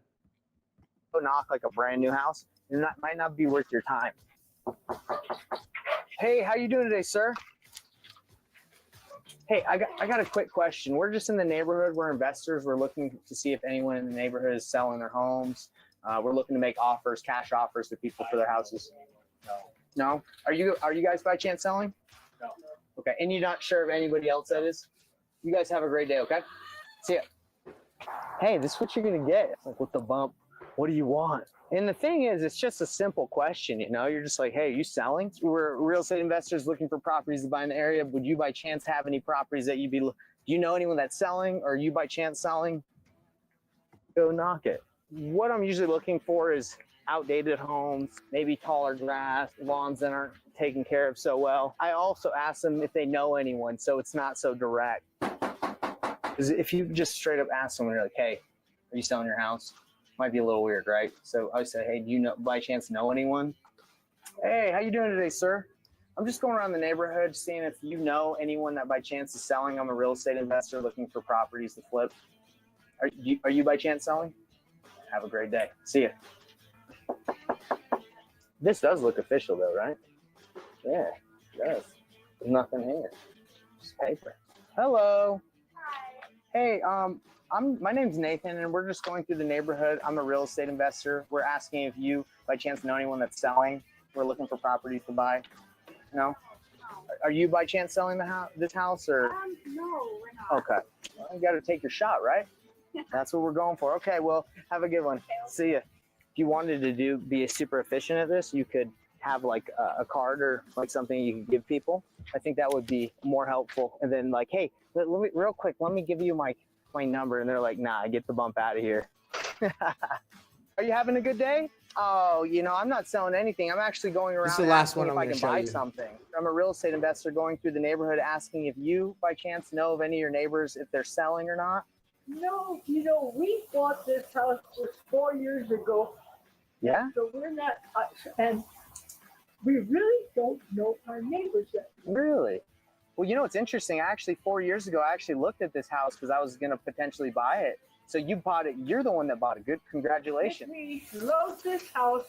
S2: Go knock like a brand new house. It might not be worth your time. Hey, how you doing today, sir? Hey, I got a quick question. We're just in the neighborhood. We're investors. We're looking to see if anyone in the neighborhood is selling their homes. We're looking to make offers, cash offers to people for their houses. No. Are you guys by chance selling?
S3: No.
S2: Okay. And you're not sure of anybody else that is? You guys have a great day, okay? See ya. Hey, this is what you're gonna get. It's like, with the bump, what do you want? And the thing is, it's just a simple question, you know? You're just like, hey, are you selling? We're real estate investors looking for properties to buy in the area. Would you by chance have any properties that do you know anyone that's selling, or are you by chance selling? Go knock it. What I'm usually looking for is outdated homes, maybe taller grass, lawns that aren't taken care of so well. I also ask them if they know anyone, so it's not so direct. Because if you just straight up ask someone, you're like, hey, are you selling your house? Might be a little weird, right? So I would say, hey, do you by chance know anyone? Hey, how you doing today, sir? I'm just going around the neighborhood seeing if you know anyone that by chance is selling. I'm a real estate investor looking for properties to flip. Are you by chance selling? Have a great day. See ya. This does look official though, right? Yeah, it does. There's nothing here. Just paper. Hello. Hey, my name's Nathan, and we're just going through the neighborhood. I'm a real estate investor. We're asking if you, by chance, know anyone that's selling. We're looking for properties to buy. No? Are you, by chance, selling this house, or?
S5: No, we're not.
S2: Okay. Well, you got to take your shot, right? That's what we're going for. Okay, well, have a good one. See ya. If you wanted to be super efficient at this, you could have like a card or like something you can give people. I think that would be more helpful. And then like, hey, let me real quick, let me give you my number. And they're like, nah, get the bump out of here. Are you having a good day? Oh, you know, I'm not selling anything. I'm actually going around
S1: This is the last
S2: asking
S1: one
S2: if
S1: I'm
S2: I
S1: gonna
S2: can
S1: show
S2: buy
S1: you.
S2: something. I'm a real estate investor going through the neighborhood asking if you, by chance, know of any of your neighbors, if they're selling or not.
S5: No, you know, we bought this house just 4 years ago.
S2: Yeah?
S5: So we're not, and we really don't know our neighbors yet.
S2: Really? Well, you know, it's interesting. Actually, 4 years ago, I actually looked at this house because I was going to potentially buy it. So you bought it. You're the one that bought it. Good. Congratulations.
S5: We love this house.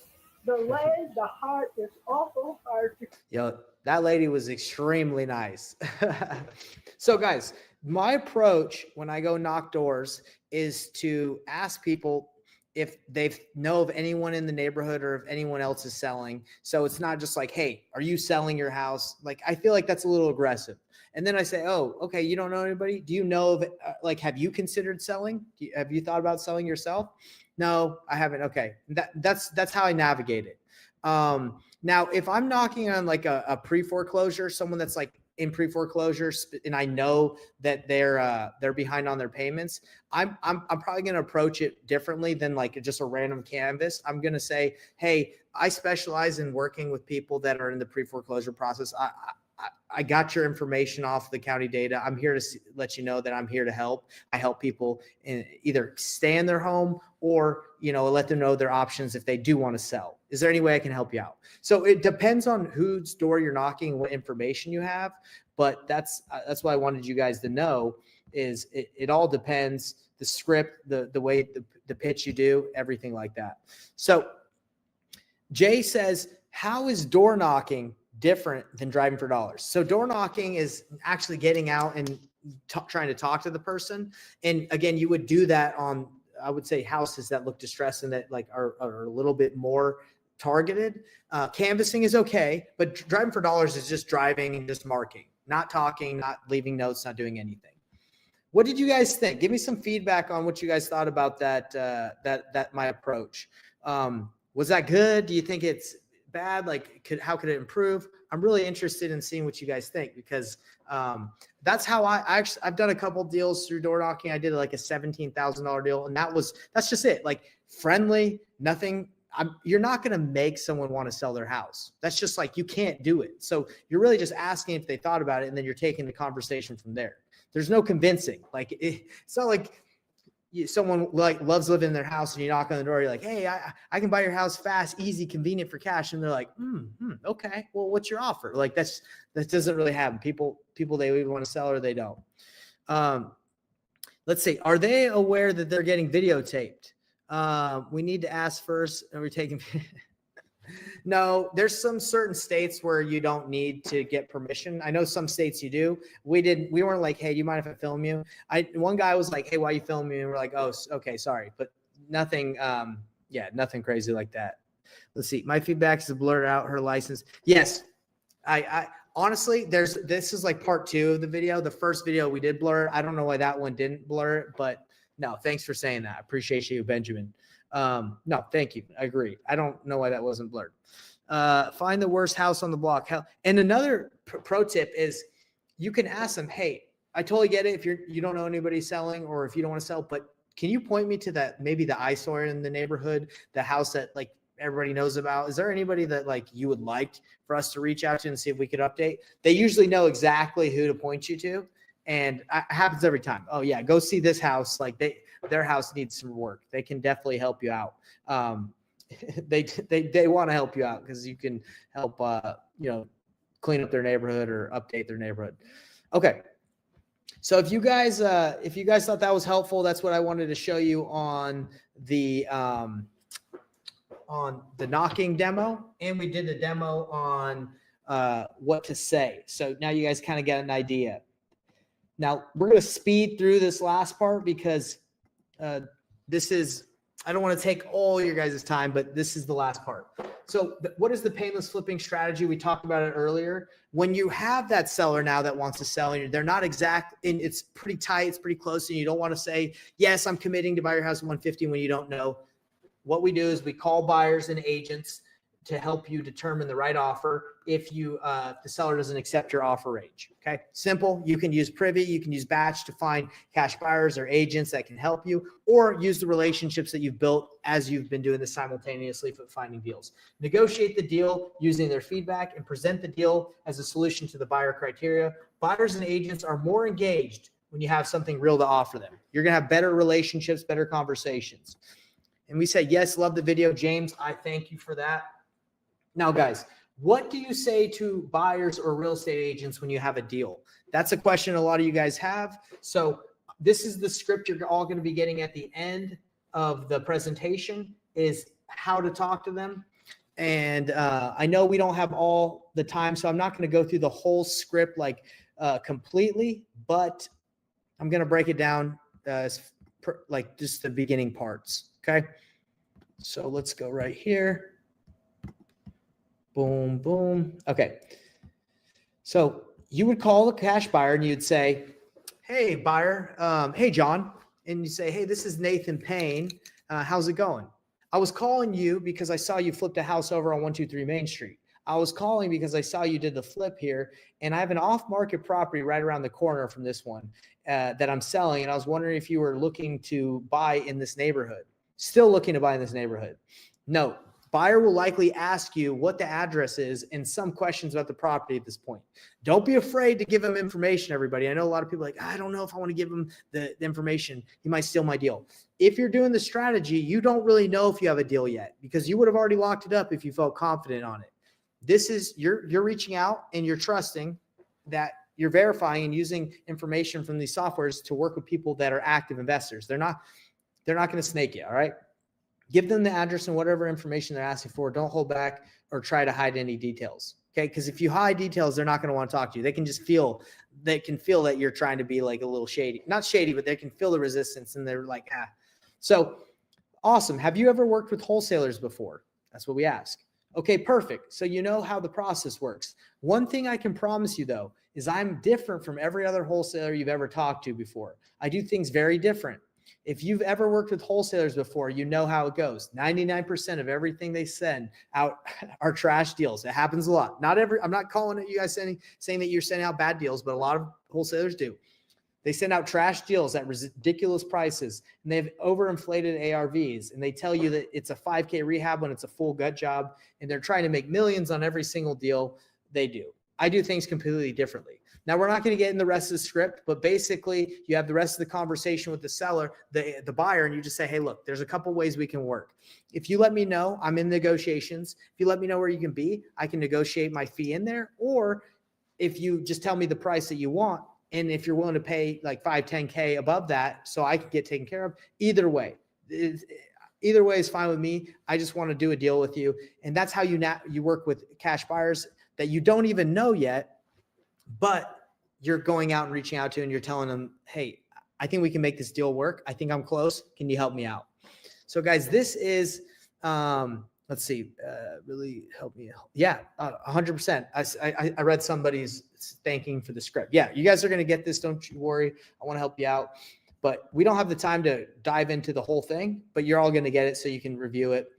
S5: The land, the heart is awful hard to.
S1: Yo, that lady was extremely nice. So guys, my approach when I go knock doors is to ask people if they know of anyone in the neighborhood or if anyone else is selling. So it's not just like, hey, are you selling your house? Like, I feel like that's a little aggressive. And then I say, oh, okay, you don't know anybody? Do you know of, like, have you considered selling? Have you thought about selling yourself? No, I haven't. Okay. That's how I navigate it. Now, if I'm knocking on like a pre-foreclosure, someone that's like in pre-foreclosure, and I know that they're behind on their payments, I'm probably going to approach it differently than like just a random canvas. I'm going to say, hey, I specialize in working with people that are in the pre-foreclosure process. I got your information off the county data. I'm here to let you know that I'm here to help. I help people either stay in their home or, you know, let them know their options if they do want to sell. Is there any way I can help you out? So it depends on whose door you're knocking, what information you have. But that's what I wanted you guys to know is it all depends, the script, the way the pitch you do, everything like that. So Jay says, how is door knocking different than driving for dollars? So door knocking is actually getting out and trying to talk to the person. And again, you would do that on, I would say, houses that look distressed and that like are a little bit more targeted. Canvassing is okay, but driving for dollars is just driving and just marking, not talking, not leaving notes, not doing anything. What did you guys think? Give me some feedback on what you guys thought about that my approach. Was that good? Do you think it's bad? Like, how could it improve? I'm really interested in seeing what you guys think, because that's how I've done a couple deals through door knocking. I did like a $17,000 deal, and that's just it. Like, friendly, nothing. You're not going to make someone want to sell their house. That's just like, you can't do it. So you're really just asking if they thought about it, and then you're taking the conversation from there. There's no convincing. Like, it's not like someone like loves living in their house and you knock on the door, you're like, hey, I can buy your house fast, easy, convenient for cash. And they're like, okay, well, what's your offer? Like, that doesn't really happen. People, they either want to sell or they don't. Let's see. Are they aware that they're getting videotaped? We need to ask first. Are we taking? No, there's some certain states where you don't need to get permission. I know some states you do. We weren't like, hey, do you mind if I film you? One guy was like, hey, why are you filming me? And we're like, oh, okay, sorry. But nothing, nothing crazy like that. Let's see. My feedback is to blur out her license. Yes. I honestly, this is like part 2 of the video. The first video we did blur. I don't know why that one didn't blur it, but no, thanks for saying that. I appreciate you, Benjamin. No, thank you. I agree. I don't know why that wasn't blurred. Find the worst house on the block. And another pro tip is you can ask them, hey, I totally get it if you don't know anybody selling or if you don't want to sell, but can you point me to that, maybe the eyesore in the neighborhood, the house that like everybody knows about? Is there anybody that like you would like for us to reach out to and see if we could update? They usually know exactly who to point you to. And it happens every time. Oh yeah, go see this house. Like their house needs some work. They can definitely help you out. They want to help you out because you can help, clean up their neighborhood or update their neighborhood. Okay. So if you guys thought that was helpful, that's what I wanted to show you on the knocking demo. And we did a demo on what to say. So now you guys kind of get an idea. Now we're going to speed through this last part because I don't want to take all your guys' time, but this is the last part. So what is the painless flipping strategy? We talked about it earlier. When you have that seller now that wants to sell and they're not exact and it's pretty tight, it's pretty close, and you don't want to say, yes, I'm committing to buy your house at 150 when you don't know. What we do is we call buyers and agents to help you determine the right offer if the seller doesn't accept your offer range. Okay, simple. You can use Privy, you can use Batch to find cash buyers or agents that can help you, or use the relationships that you've built as you've been doing this simultaneously for finding deals. Negotiate the deal using their feedback and present the deal as a solution to the buyer criteria. Buyers and agents are more engaged when you have something real to offer them. You're gonna have better relationships, better conversations. And we say, yes, love the video. James, I thank you for that. Now, guys, what do you say to buyers or real estate agents when you have a deal? That's a question a lot of you guys have. So this is the script you're all going to be getting at the end of the presentation, is how to talk to them. And I know we don't have all the time, so I'm not going to go through the whole script like completely, but I'm going to break it down like just the beginning parts. Okay. So let's go right here. Boom, boom. Okay. So you would call the cash buyer and you'd say, hey, buyer, hey, John. And you say, hey, this is Nathan Payne. How's it going? I was calling you because I saw you flipped a house over on 123 Main Street. I was calling because I saw you did the flip here, and I have an off-market property right around the corner from this one that I'm selling. And I was wondering if you were looking to buy in this neighborhood. Still looking to buy in this neighborhood. No. Buyer will likely ask you what the address is and some questions about the property at this point. Don't be afraid to give them information, everybody. I know a lot of people are like, I don't know if I want to give him the information. He might steal my deal. If you're doing the strategy, you don't really know if you have a deal yet because you would have already locked it up if you felt confident on it. This is, you're reaching out and you're trusting that you're verifying and using information from these softwares to work with people that are active investors. They're not going to snake you, all right? Give them the address and whatever information they're asking for. Don't hold back or try to hide any details. Okay. Because if you hide details, they're not going to want to talk to you. They can feel that you're trying to be like a little shady, not shady, but they can feel the resistance and they're like, ah. So awesome. Have you ever worked with wholesalers before? That's what we ask. Okay, perfect. So you know how the process works. One thing I can promise you though, is I'm different from every other wholesaler you've ever talked to before. I do things very different. If you've ever worked with wholesalers before, you know how it goes. 99% of everything they send out are trash deals. It happens a lot. I'm not calling it you guys saying that you're sending out bad deals, but a lot of wholesalers do. They send out trash deals at ridiculous prices, and they have overinflated ARVs, and they tell you that it's a 5K rehab when it's a full gut job, and they're trying to make millions on every single deal they do. I do things completely differently. Now, we're not going to get in the rest of the script, but basically you have the rest of the conversation with the seller, the buyer, and you just say, hey, look, there's a couple ways we can work. If you let me know, I'm in negotiations. If you let me know where you can be, I can negotiate my fee in there. Or if you just tell me the price that you want, and if you're willing to pay like 5, 10K above that, so I can get taken care of, either way is fine with me. I just want to do a deal with you. And that's how you work with cash buyers that you don't even know yet, but you're going out and reaching out to, and you're telling them, hey, I think we can make this deal work. I think I'm close. Can you help me out? So guys, this is let's see, really help me. Yeah, 100%. I read somebody's thanking for the script. Yeah, you guys are going to get this. Don't you worry. I want to help you out. But we don't have the time to dive into the whole thing, but you're all going to get it so you can review it.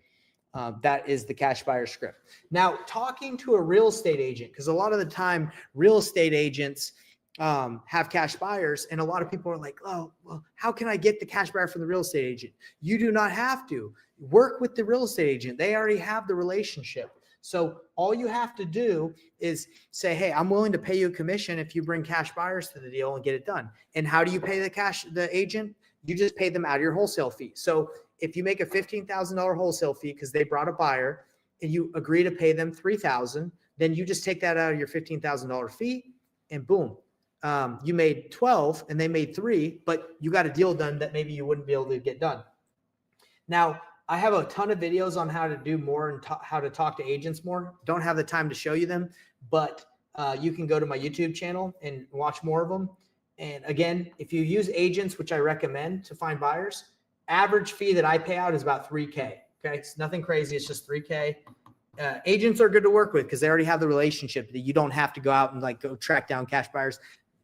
S1: That is the cash buyer script. Now, talking to a real estate agent, because a lot of the time real estate agents have cash buyers, and a lot of people are like, oh, well, how can I get the cash buyer from the real estate agent? You do not have to. Work with the real estate agent. They already have the relationship. So all you have to do is say, hey, I'm willing to pay you a commission if you bring cash buyers to the deal and get it done. And how do you pay the agent? You just pay them out of your wholesale fee. So if you make a $15,000 wholesale fee because they brought a buyer and you agree to pay them $3,000, then you just take that out of your $15,000 fee and boom, you made 12 and they made 3, but you got a deal done that maybe you wouldn't be able to get done. Now, I have a ton of videos on how to do more and how to talk to agents more. Don't have the time to show you them, but you can go to my YouTube channel and watch more of them. And again, if you use agents, which I recommend to find buyers, average fee that I pay out is about $3K. Okay. It's nothing crazy. It's just $3K. Agents are good to work with because they already have the relationship that you don't have to go out and like go track down cash buyers,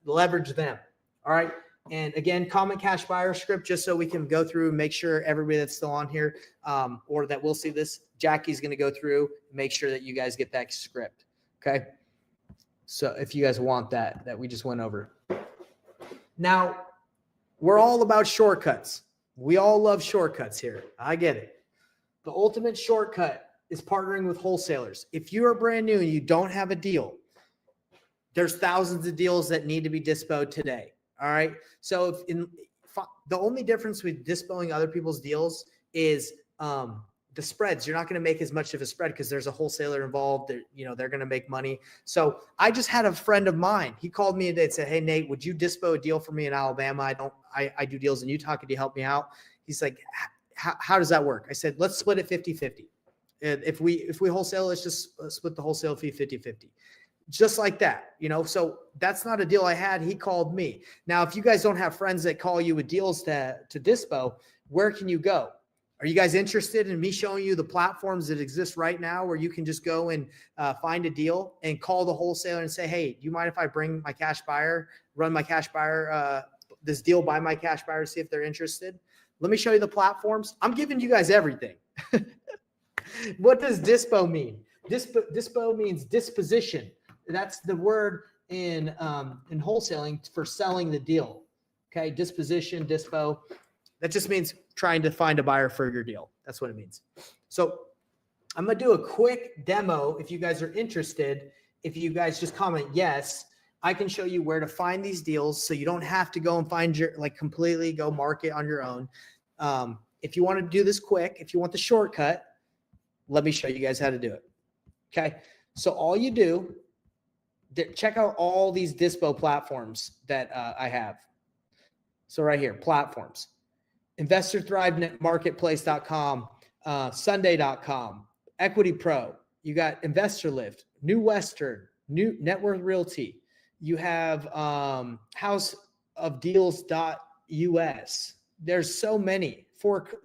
S1: leverage them. All right. And again, comment cash buyer script, just so we can go through and make sure everybody that's still on here or that will see this, Jackie's going to go through and make sure that you guys get that script. Okay. So if you guys want that we just went over. Now, we're all about shortcuts. We all love shortcuts here. I get it. The ultimate shortcut is partnering with wholesalers. If you are brand new and you don't have a deal, there's thousands of deals that need to be dispoed today. All right. So the only difference with dispoing other people's deals is the spreads. You're not going to make as much of a spread because there's a wholesaler involved. They're going to make money. So I just had a friend of mine. He called me today and said, hey, Nate, would you dispo a deal for me in Alabama? I do deals in Utah. Could you help me out? He's like, how does that work? I said, let's split it 50-50. And if we wholesale, let's just split the wholesale fee 50-50. Just like that, so that's not a deal I had. He called me. Now, if you guys don't have friends that call you with deals to dispo, where can you go? Are you guys interested in me showing you the platforms that exist right now where you can just go and find a deal and call the wholesaler and say, hey, do you mind if I bring my cash buyer, run my cash buyer, this deal by my cash buyer, see if they're interested? Let me show you the platforms. I'm giving you guys everything. What does dispo mean? Dispo means disposition. That's the word in wholesaling for selling the deal. Okay, disposition, dispo. That just means trying to find a buyer for your deal. That's what it means. So I'm going to do a quick demo if you guys are interested. If you guys just comment yes, I can show you where to find these deals so you don't have to go and find completely go market on your own. If you want to do this quick, if you want the shortcut, let me show you guys how to do it. Okay, so all you do, check out all these dispo platforms that I have. So right here, platforms. InvestorThriveMarketplace.com, Sunday.com, Equity Pro. You got Investor Lift, New Western, New Net Worth Realty. You have houseofdeals.us. There's so many.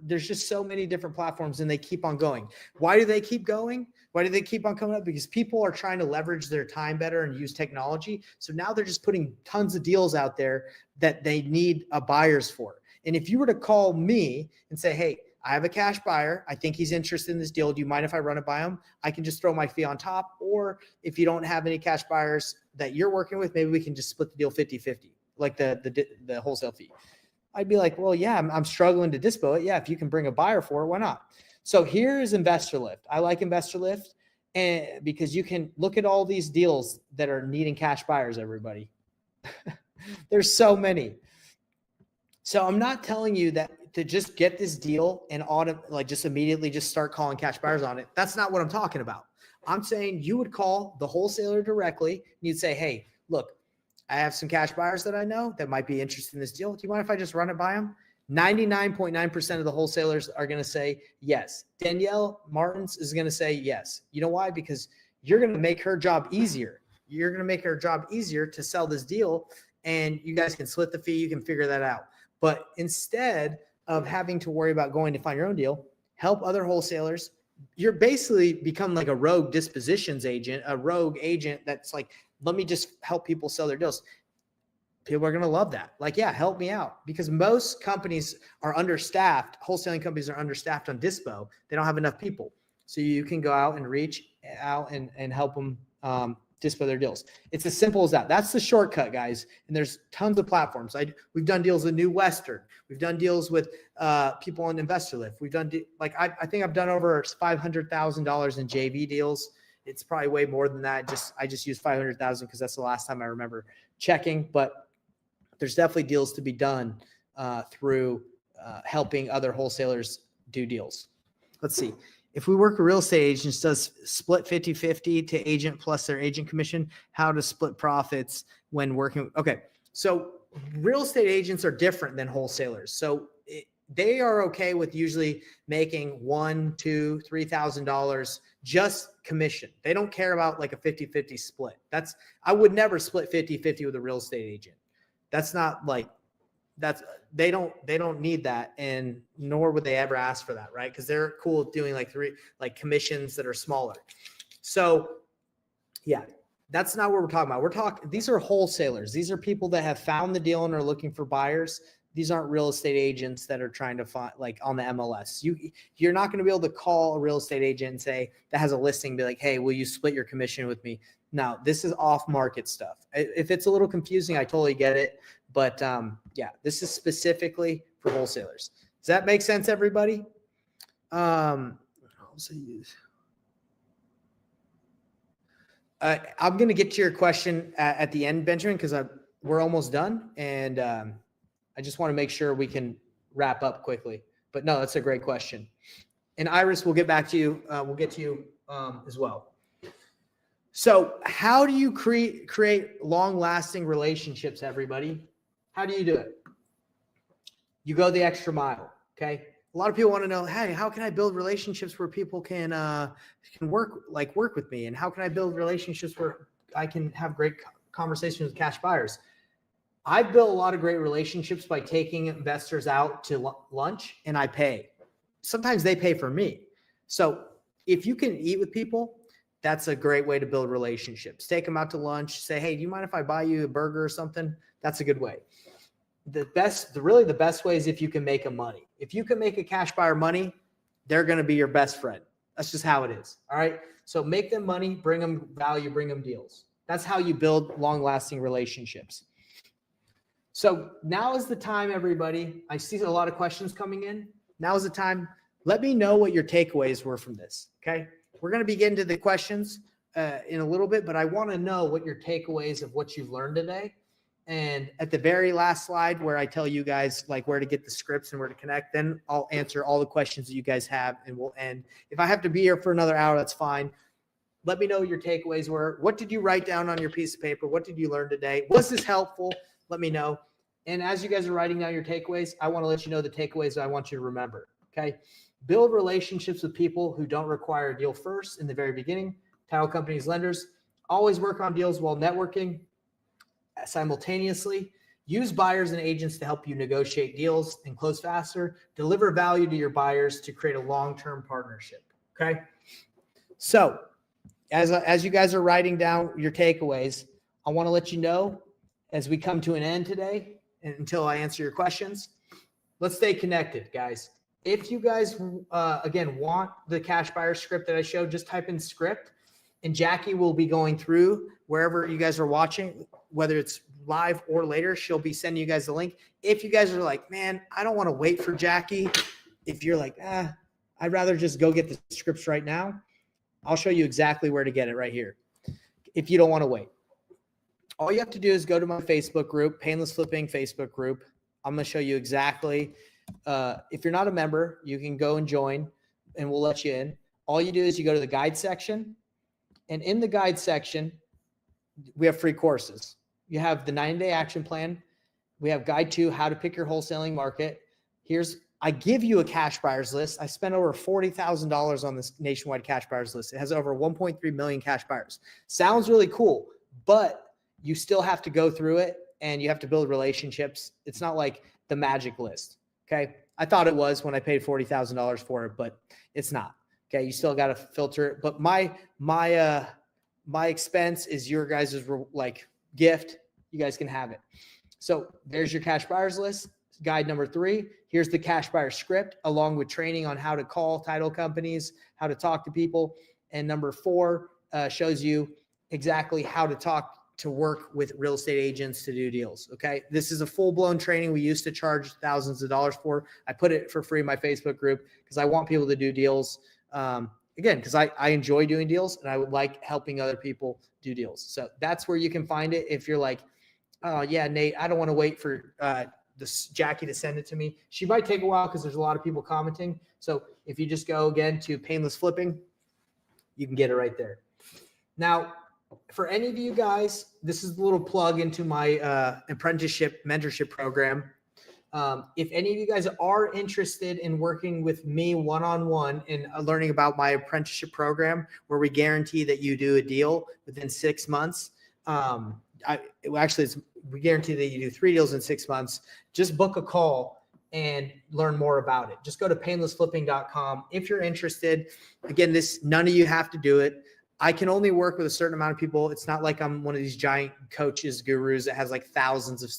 S1: There's just so many different platforms and they keep on going. Why do they keep going? Why do they keep on coming up? Because people are trying to leverage their time better and use technology. So now they're just putting tons of deals out there that they need buyers for. And if you were to call me and say, hey, I have a cash buyer. I think he's interested in this deal. Do you mind if I run it by him? I can just throw my fee on top. Or if you don't have any cash buyers that you're working with, maybe we can just split the deal 50-50, like the wholesale fee. I'd be like, well, yeah, I'm struggling to dispo it. Yeah, if you can bring a buyer for it, why not? So here is Investor Lift. I like Investor Lift and because you can look at all these deals that are needing cash buyers, everybody. There's so many. So I'm not telling you that to just get this deal and just immediately just start calling cash buyers on it. That's not what I'm talking about. I'm saying you would call the wholesaler directly and you'd say, hey, look, I have some cash buyers that I know that might be interested in this deal. Do you mind if I just run it by them? 99.9% of the wholesalers are going to say yes. Danielle Martins is going to say yes. You know why? Because you're going to make her job easier. You're going to make her job easier to sell this deal and you guys can split the fee. You can figure that out. But instead of having to worry about going to find your own deal, help other wholesalers, you're basically become like a rogue dispositions agent, a rogue agent that's like, let me just help people sell their deals. People are going to love that. Like, yeah, help me out, because most companies are understaffed. Wholesaling companies are understaffed on dispo. They don't have enough people. So you can go out and reach out and help them dispo their deals. It's as simple as that. That's the shortcut, guys. And there's tons of platforms. We've done deals with New Western. We've done deals with people on Investor Lift. We've done I think I've done over $500,000 in JV deals. It's probably way more than that. I just used 500,000 because that's the last time I remember checking. But there's definitely deals to be done through helping other wholesalers do deals. Let's see. If we work with real estate agents, does split 50-50 to agent plus their agent commission? How to split profits when working? Okay. So real estate agents are different than wholesalers. So they are okay with usually making $1,000, $2,000, $3,000 just commission. They don't care about like a 50-50 split. I would never split 50-50 with a real estate agent. That's not like, they don't need that, and nor would they ever ask for that, right? Because they're cool with doing like commissions that are smaller. So yeah, that's not what we're talking about. These are wholesalers. These are people that have found the deal and are looking for buyers. These aren't real estate agents that are trying to find like on the MLS. You're not going to be able to call a real estate agent and say that has a listing, be like, hey, will you split your commission with me? No, this is off market stuff. If it's a little confusing, I totally get it. But yeah, this is specifically for wholesalers. Does that make sense, everybody? I'm going to get to your question at the end, Benjamin, because we're almost done. And I just want to make sure we can wrap up quickly. But no, that's a great question. And Iris, we'll get back to you. We'll get to you as well. So how do you create long-lasting relationships, everybody? How do you do it? You go the extra mile, okay? A lot of people want to know, hey, how can I build relationships where people can work with me? And how can I build relationships where I can have great conversations with cash buyers? I've built a lot of great relationships by taking investors out to lunch, and I pay. Sometimes they pay for me. So if you can eat with people, that's a great way to build relationships. Take them out to lunch. Say, hey, do you mind if I buy you a burger or something? That's a good way. The best way is if you can make them money. If you can make a cash buyer money, they're going to be your best friend. That's just how it is. All right. So make them money, bring them value, bring them deals. That's how you build long-lasting relationships. So now is the time, everybody. I see a lot of questions coming in. Now is the time. Let me know what your takeaways were from this. Okay. We're going to begin to the questions in a little bit, but I want to know what your takeaways of what you've learned today. And at the very last slide where I tell you guys like where to get the scripts and where to connect, then I'll answer all the questions that you guys have, and we'll end. If I have to be here for another hour, that's fine. Let me know what your takeaways were. What did you write down on your piece of paper? What did you learn today? Was this helpful? Let me know. And as you guys are writing down your takeaways, I want to let you know the takeaways that I want you to remember. Okay. Build relationships with people who don't require a deal first in the very beginning. Title companies, lenders, always work on deals while networking simultaneously. Use buyers and agents to help you negotiate deals and close faster. Deliver value to your buyers to create a long-term partnership. Okay. So as you guys are writing down your takeaways, I want to let you know as we come to an end today and until I answer your questions, let's stay connected, guys. If you guys, again, want the cash buyer script that I showed, just type in script, and Jackie will be going through wherever you guys are watching, whether it's live or later. She'll be sending you guys the link. If you guys are like, man, I don't want to wait for Jackie. If you're like, I'd rather just go get the scripts right now, I'll show you exactly where to get it right here. If you don't want to wait, all you have to do is go to my Facebook group, Painless Flipping Facebook group. I'm going to show you exactly. If you're not a member, you can go and join and we'll let you in. All you do is you go to the guide section, and in the guide section, we have free courses. You have the 90-day action plan. We have guide 2, how to pick your wholesaling market. I give you a cash buyers list. I spent over $40,000 on this nationwide cash buyers list. It has over 1.3 million cash buyers. Sounds really cool, but you still have to go through it and you have to build relationships. It's not like the magic list. Okay. I thought it was when I paid $40,000 for it, but it's not. Okay. You still got to filter it, but my expense is your guys' like gift. You guys can have it. So there's your cash buyers list. Guide number 3. Here's the cash buyer script along with training on how to call title companies, how to talk to people. And number 4 shows you exactly how to work with real estate agents to do deals. Okay. This is a full-blown training we used to charge thousands of dollars for. I put it for free in my Facebook group because I want people to do deals. Again, because I enjoy doing deals and I would like helping other people do deals. So that's where you can find it. If you're like, oh yeah, Nate, I don't want to wait for this Jackie to send it to me. She might take a while because there's a lot of people commenting. So if you just go again to Painless Flipping, you can get it right there. Now, for any of you guys, this is a little plug into my apprenticeship mentorship program. If any of you guys are interested in working with me one-on-one and learning about my apprenticeship program, where we guarantee that you do a deal within 6 months, we guarantee that you do 3 deals in 6 months. Just book a call and learn more about it. Just go to painlessflipping.com if you're interested. Again, none of you have to do it. I can only work with a certain amount of people. It's not like I'm one of these giant coaches, gurus that has like thousands of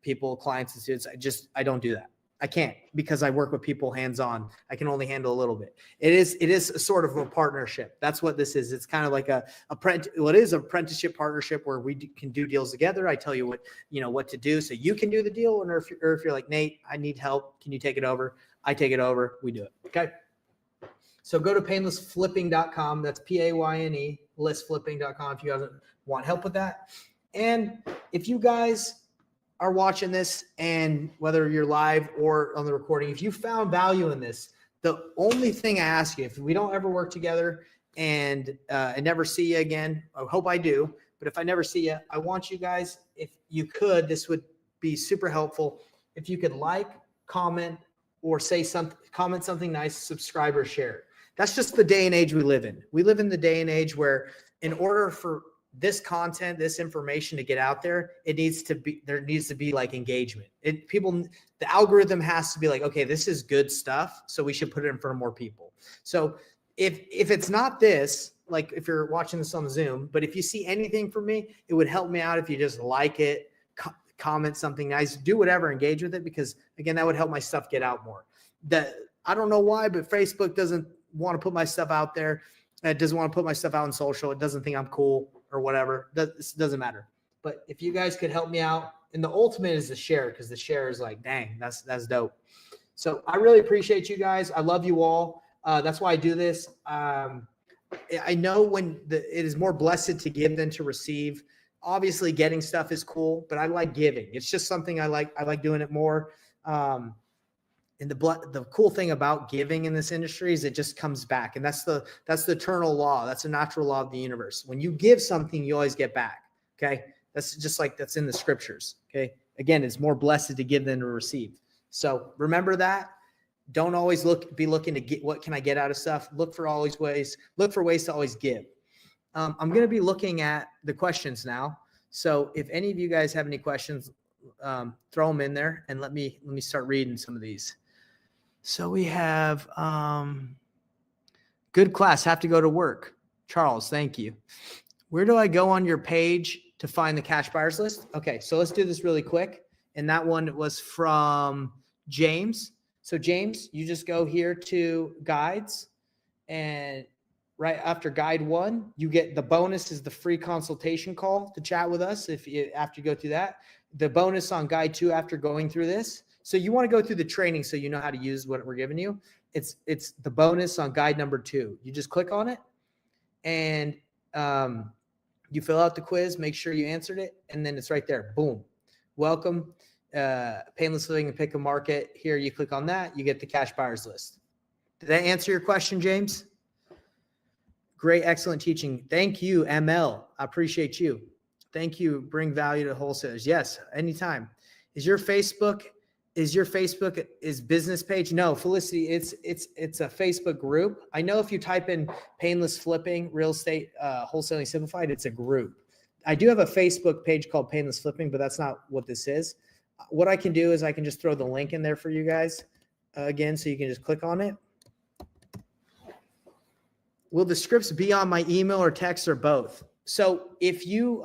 S1: people, clients and students. I don't do that. I can't because I work with people hands-on. I can only handle a little bit. It is a sort of a partnership. That's what this is. It's kind of like it is an apprenticeship partnership where we can do deals together. I tell you what to do so you can do the deal. Or if you're like, Nate, I need help. Can you take it over? I take it over. We do it. Okay. So go to painlessflipping.com. That's PAYNE, listflipping.com if you guys want help with that. And if you guys are watching this, and whether you're live or on the recording, if you found value in this, the only thing I ask you, if we don't ever work together and I never see you again, I hope I do, but if I never see you, I want you guys, if you could, this would be super helpful. If you could like, comment, or comment something nice, subscribe or share. That's just the day and age we live in. We live in the day and age where in order for this content, this information to get out there, there needs to be like engagement. The algorithm has to be like, okay, this is good stuff, so we should put it in front of more people. So if it's not this, like if you're watching this on Zoom, but if you see anything from me, it would help me out if you just like it, comment something nice, do whatever, engage with it, because again, that would help my stuff get out more. I don't know why, but Facebook doesn't want to put my stuff out there. It doesn't want to put my stuff out on social. It doesn't think I'm cool or whatever. This doesn't matter. But if you guys could help me out, and the ultimate is the share, because the share is like, dang, that's dope. So I really appreciate you guys. I love you all. That's why I do this. I know when it is more blessed to give than to receive. Obviously, getting stuff is cool, but I like giving. It's just something I like. I like doing it more. And the cool thing about giving in this industry is it just comes back. And that's the eternal law. That's a natural law of the universe. When you give something, you always get back. Okay. That's just like, that's in the scriptures. Okay. Again, it's more blessed to give than to receive. So remember that. Don't always be looking to get, what can I get out of stuff? Look for ways to always give. I'm going to be looking at the questions now. So if any of you guys have any questions, throw them in there and let me start reading some of these. So we have good class, have to go to work. Charles, thank you. Where do I go on your page to find the cash buyers list? Okay, so let's do this really quick. And that one was from James. So James, you just go here to guides, and right after guide 1, you get the bonus is the free consultation call to chat with us. After you go through that, the bonus on guide 2 after going through this. So you want to go through the training so you know how to use what we're giving you. It's the bonus on guide number 2. You just click on it and you fill out the quiz, make sure you answered it, and then it's right there. Boom. Welcome. Painless Living and Pick a Market. Here you click on that, you get the cash buyers list. Did that answer your question, James? Great, excellent teaching. Thank you, ML. I appreciate you. Thank you. Bring value to wholesalers. Yes, anytime. Is your Facebook business page? No, Felicity, it's a Facebook group. I know if you type in Painless Flipping, Real Estate Wholesaling Simplified, it's a group. I do have a Facebook page called Painless Flipping, but that's not what this is. What I can do is I can just throw the link in there for you guys again, so you can just click on it. Will the scripts be on my email or text or both? So if you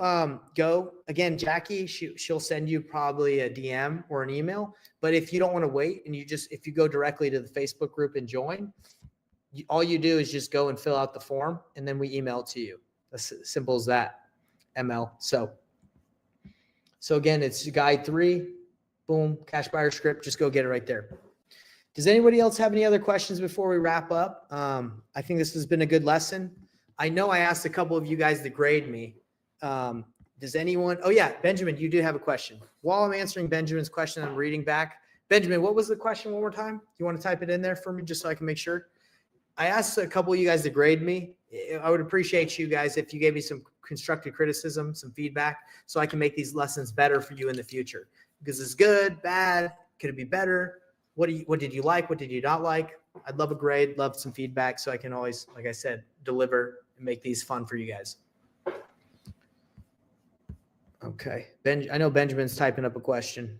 S1: go again, Jackie, she'll send you probably a DM or an email. But if you don't want to wait and if you go directly to the Facebook group and join, all you do is just go and fill out the form and then we email it to you. As simple as that, ML. So again, it's guide 3, boom, cash buyer script. Just go get it right there. Does anybody else have any other questions before we wrap up? I think this has been a good lesson. I know I asked a couple of you guys to grade me. Does anyone? Oh yeah, Benjamin, you do have a question. While I'm answering Benjamin's question, I'm reading back. Benjamin, what was the question one more time? You want to type it in there for me just so I can make sure? I asked a couple of you guys to grade me. I would appreciate you guys if you gave me some constructive criticism, some feedback, so I can make these lessons better for you in the future. Because it's good, bad, could it be better? What did you like? What did you not like? I'd love a grade, love some feedback so I can always, like I said, deliver and make these fun for you guys. Okay. I know Benjamin's typing up a question.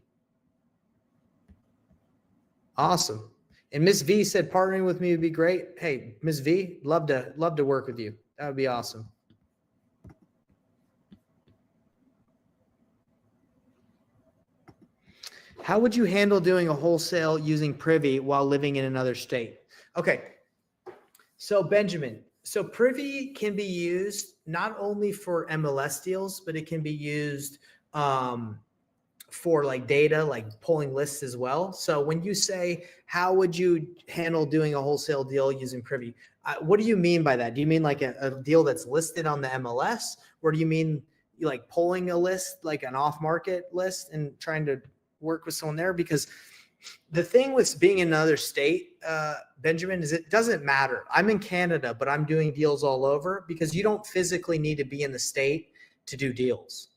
S1: Awesome. And Miss V said partnering with me would be great. Hey, Miss V, love to work with you. That would be awesome. How would you handle doing a wholesale using Privy while living in another state? Okay. So Benjamin, so Privy can be used not only for MLS deals, but it can be used for like data, like pulling lists as well. So when you say, how would you handle doing a wholesale deal using Privy? What do you mean by that? Do you mean like a deal that's listed on the MLS? Or do you mean like pulling a list, like an off-market list and trying to work with someone there? Because the thing with being in another state, Benjamin, is it doesn't matter. I'm in Canada, but I'm doing deals all over because you don't physically need to be in the state to do deals.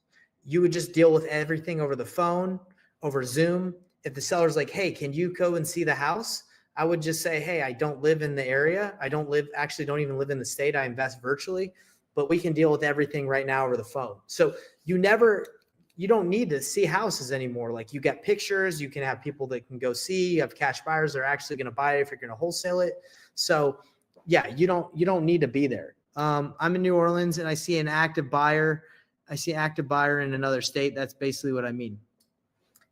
S1: You would just deal with everything over the phone, over Zoom. If the seller's like, hey, can you go and see the house? I would just say, hey, I don't live in the area. I don't even live in the state. I invest virtually, but we can deal with everything right now over the phone. So you don't need to see houses anymore. Like you get pictures, you can have people that can go see, you have cash buyers that are actually going to buy it if you're going to wholesale it. So yeah, you don't need to be there. I'm in New Orleans and I see an active buyer. I see active buyer in another state. That's basically what I mean.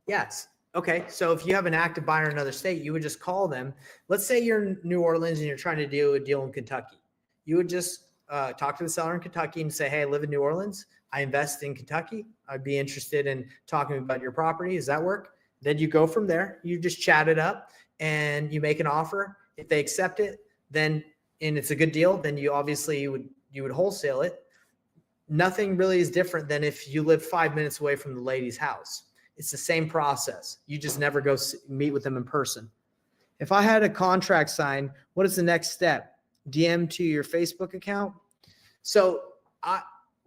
S1: Yes. Okay. So if you have an active buyer in another state, you would just call them. Let's say you're in New Orleans and you're trying to do a deal in Kentucky. You would just talk to the seller in Kentucky and say, hey, I live in New Orleans. I invest in Kentucky. I'd be interested in talking about your property. Does that work? Then you go from there. You just chat it up and you make an offer. If they accept it, then, and it's a good deal, then you obviously you would wholesale it. Nothing really is different than if you live 5 minutes away from the lady's house. It's the same process. You just never go meet with them in person. If I had a contract signed, what is the next step? DM to your Facebook account. So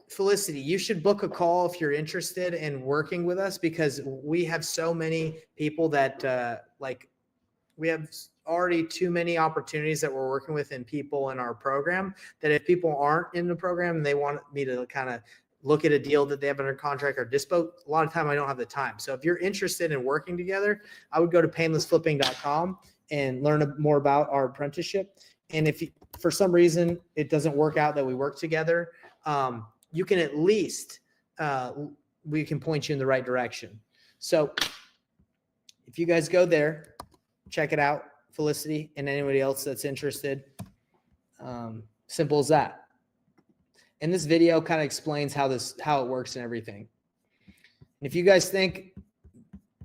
S1: Felicity, you should book a call if you're interested in working with us because we have so many people that we have already too many opportunities that we're working with and people in our program that if people aren't in the program and they want me to kind of look at a deal that they have under contract or dispo, a lot of time I don't have the time. So if you're interested in working together, I would go to painlessflipping.com and learn more about our apprenticeship. And if for some reason it doesn't work out that we work together, you can at least, we can point you in the right direction. So if you guys go there, check it out, Felicity, and anybody else that's interested. Simple as that. And this video kind of explains how it works and everything. And if you guys think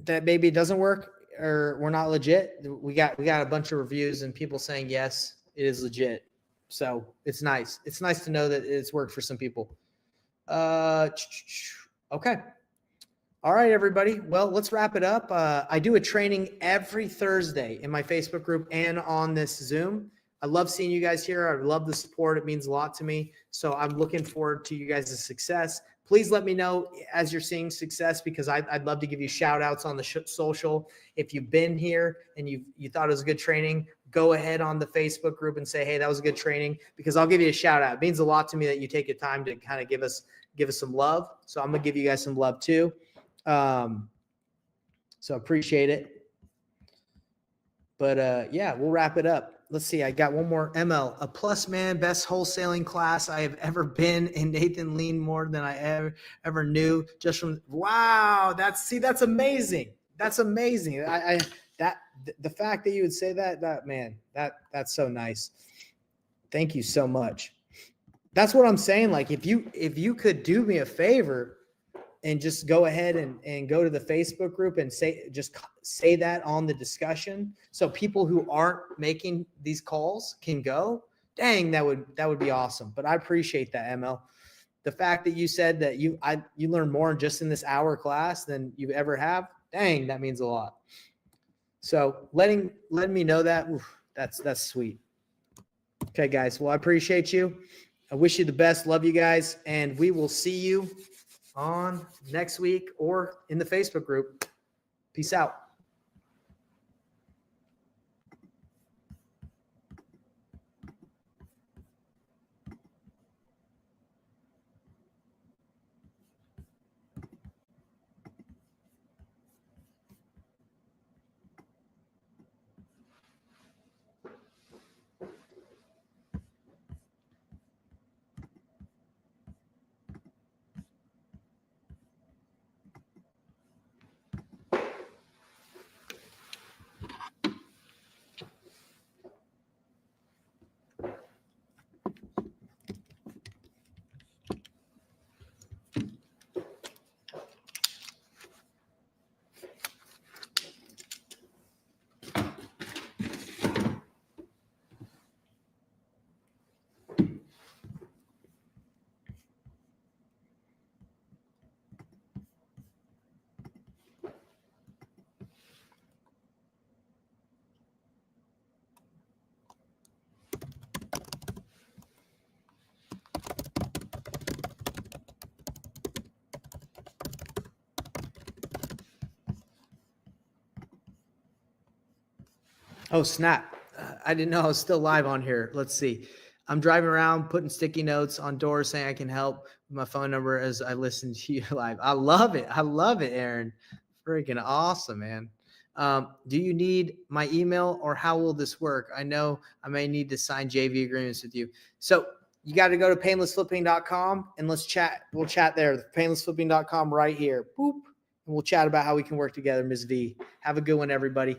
S1: that maybe it doesn't work or we're not legit, we got a bunch of reviews and people saying yes, it is legit. So it's nice. It's nice to know that it's worked for some people. Okay. All right, everybody. Well, let's wrap it up. I do a training every Thursday in my Facebook group and on this Zoom. I love seeing you guys here. I love the support. It means a lot to me. So I'm looking forward to you guys' success. Please let me know as you're seeing success because I'd love to give you shout outs on the social. If you've been here and you thought it was a good training, go ahead on the Facebook group and say, hey, that was a good training because I'll give you a shout out. It means a lot to me that you take your time to kind of give us some love. So I'm going to give you guys some love too. So appreciate it. But yeah, we'll wrap it up. let's see. I got one more. ML, a plus man, best wholesaling class I have ever been in. Nathan leaned more than I ever knew. Just from wow, that's amazing. That's amazing. The fact that you would say that man, that's so nice. Thank you so much. That's what I'm saying. Like if you could do me a favor and just go ahead and go to the Facebook group and say that on the discussion. So people who aren't making these calls can go, dang, that would be awesome. But I appreciate that, ML. The fact that you said that you learned more just in this hour class than you ever have, dang, that means a lot. So letting me know that, that's sweet. Okay, guys. Well, I appreciate you. I wish you the best. Love you guys. And we will see you on next week or in the Facebook group. Peace out. Oh, snap. I didn't know I was still live on here. Let's see. I'm driving around putting sticky notes on doors saying I can help with my phone number as I listen to you live. I love it. I love it, Aaron. Freaking awesome, man. Do you need my email or how will this work? I know I may need to sign JV agreements with you. So you got to go to painlessflipping.com and let's chat. We'll chat there. Painlessflipping.com right here. Boop. And we'll chat about how we can work together, Ms. V. Have a good one, everybody.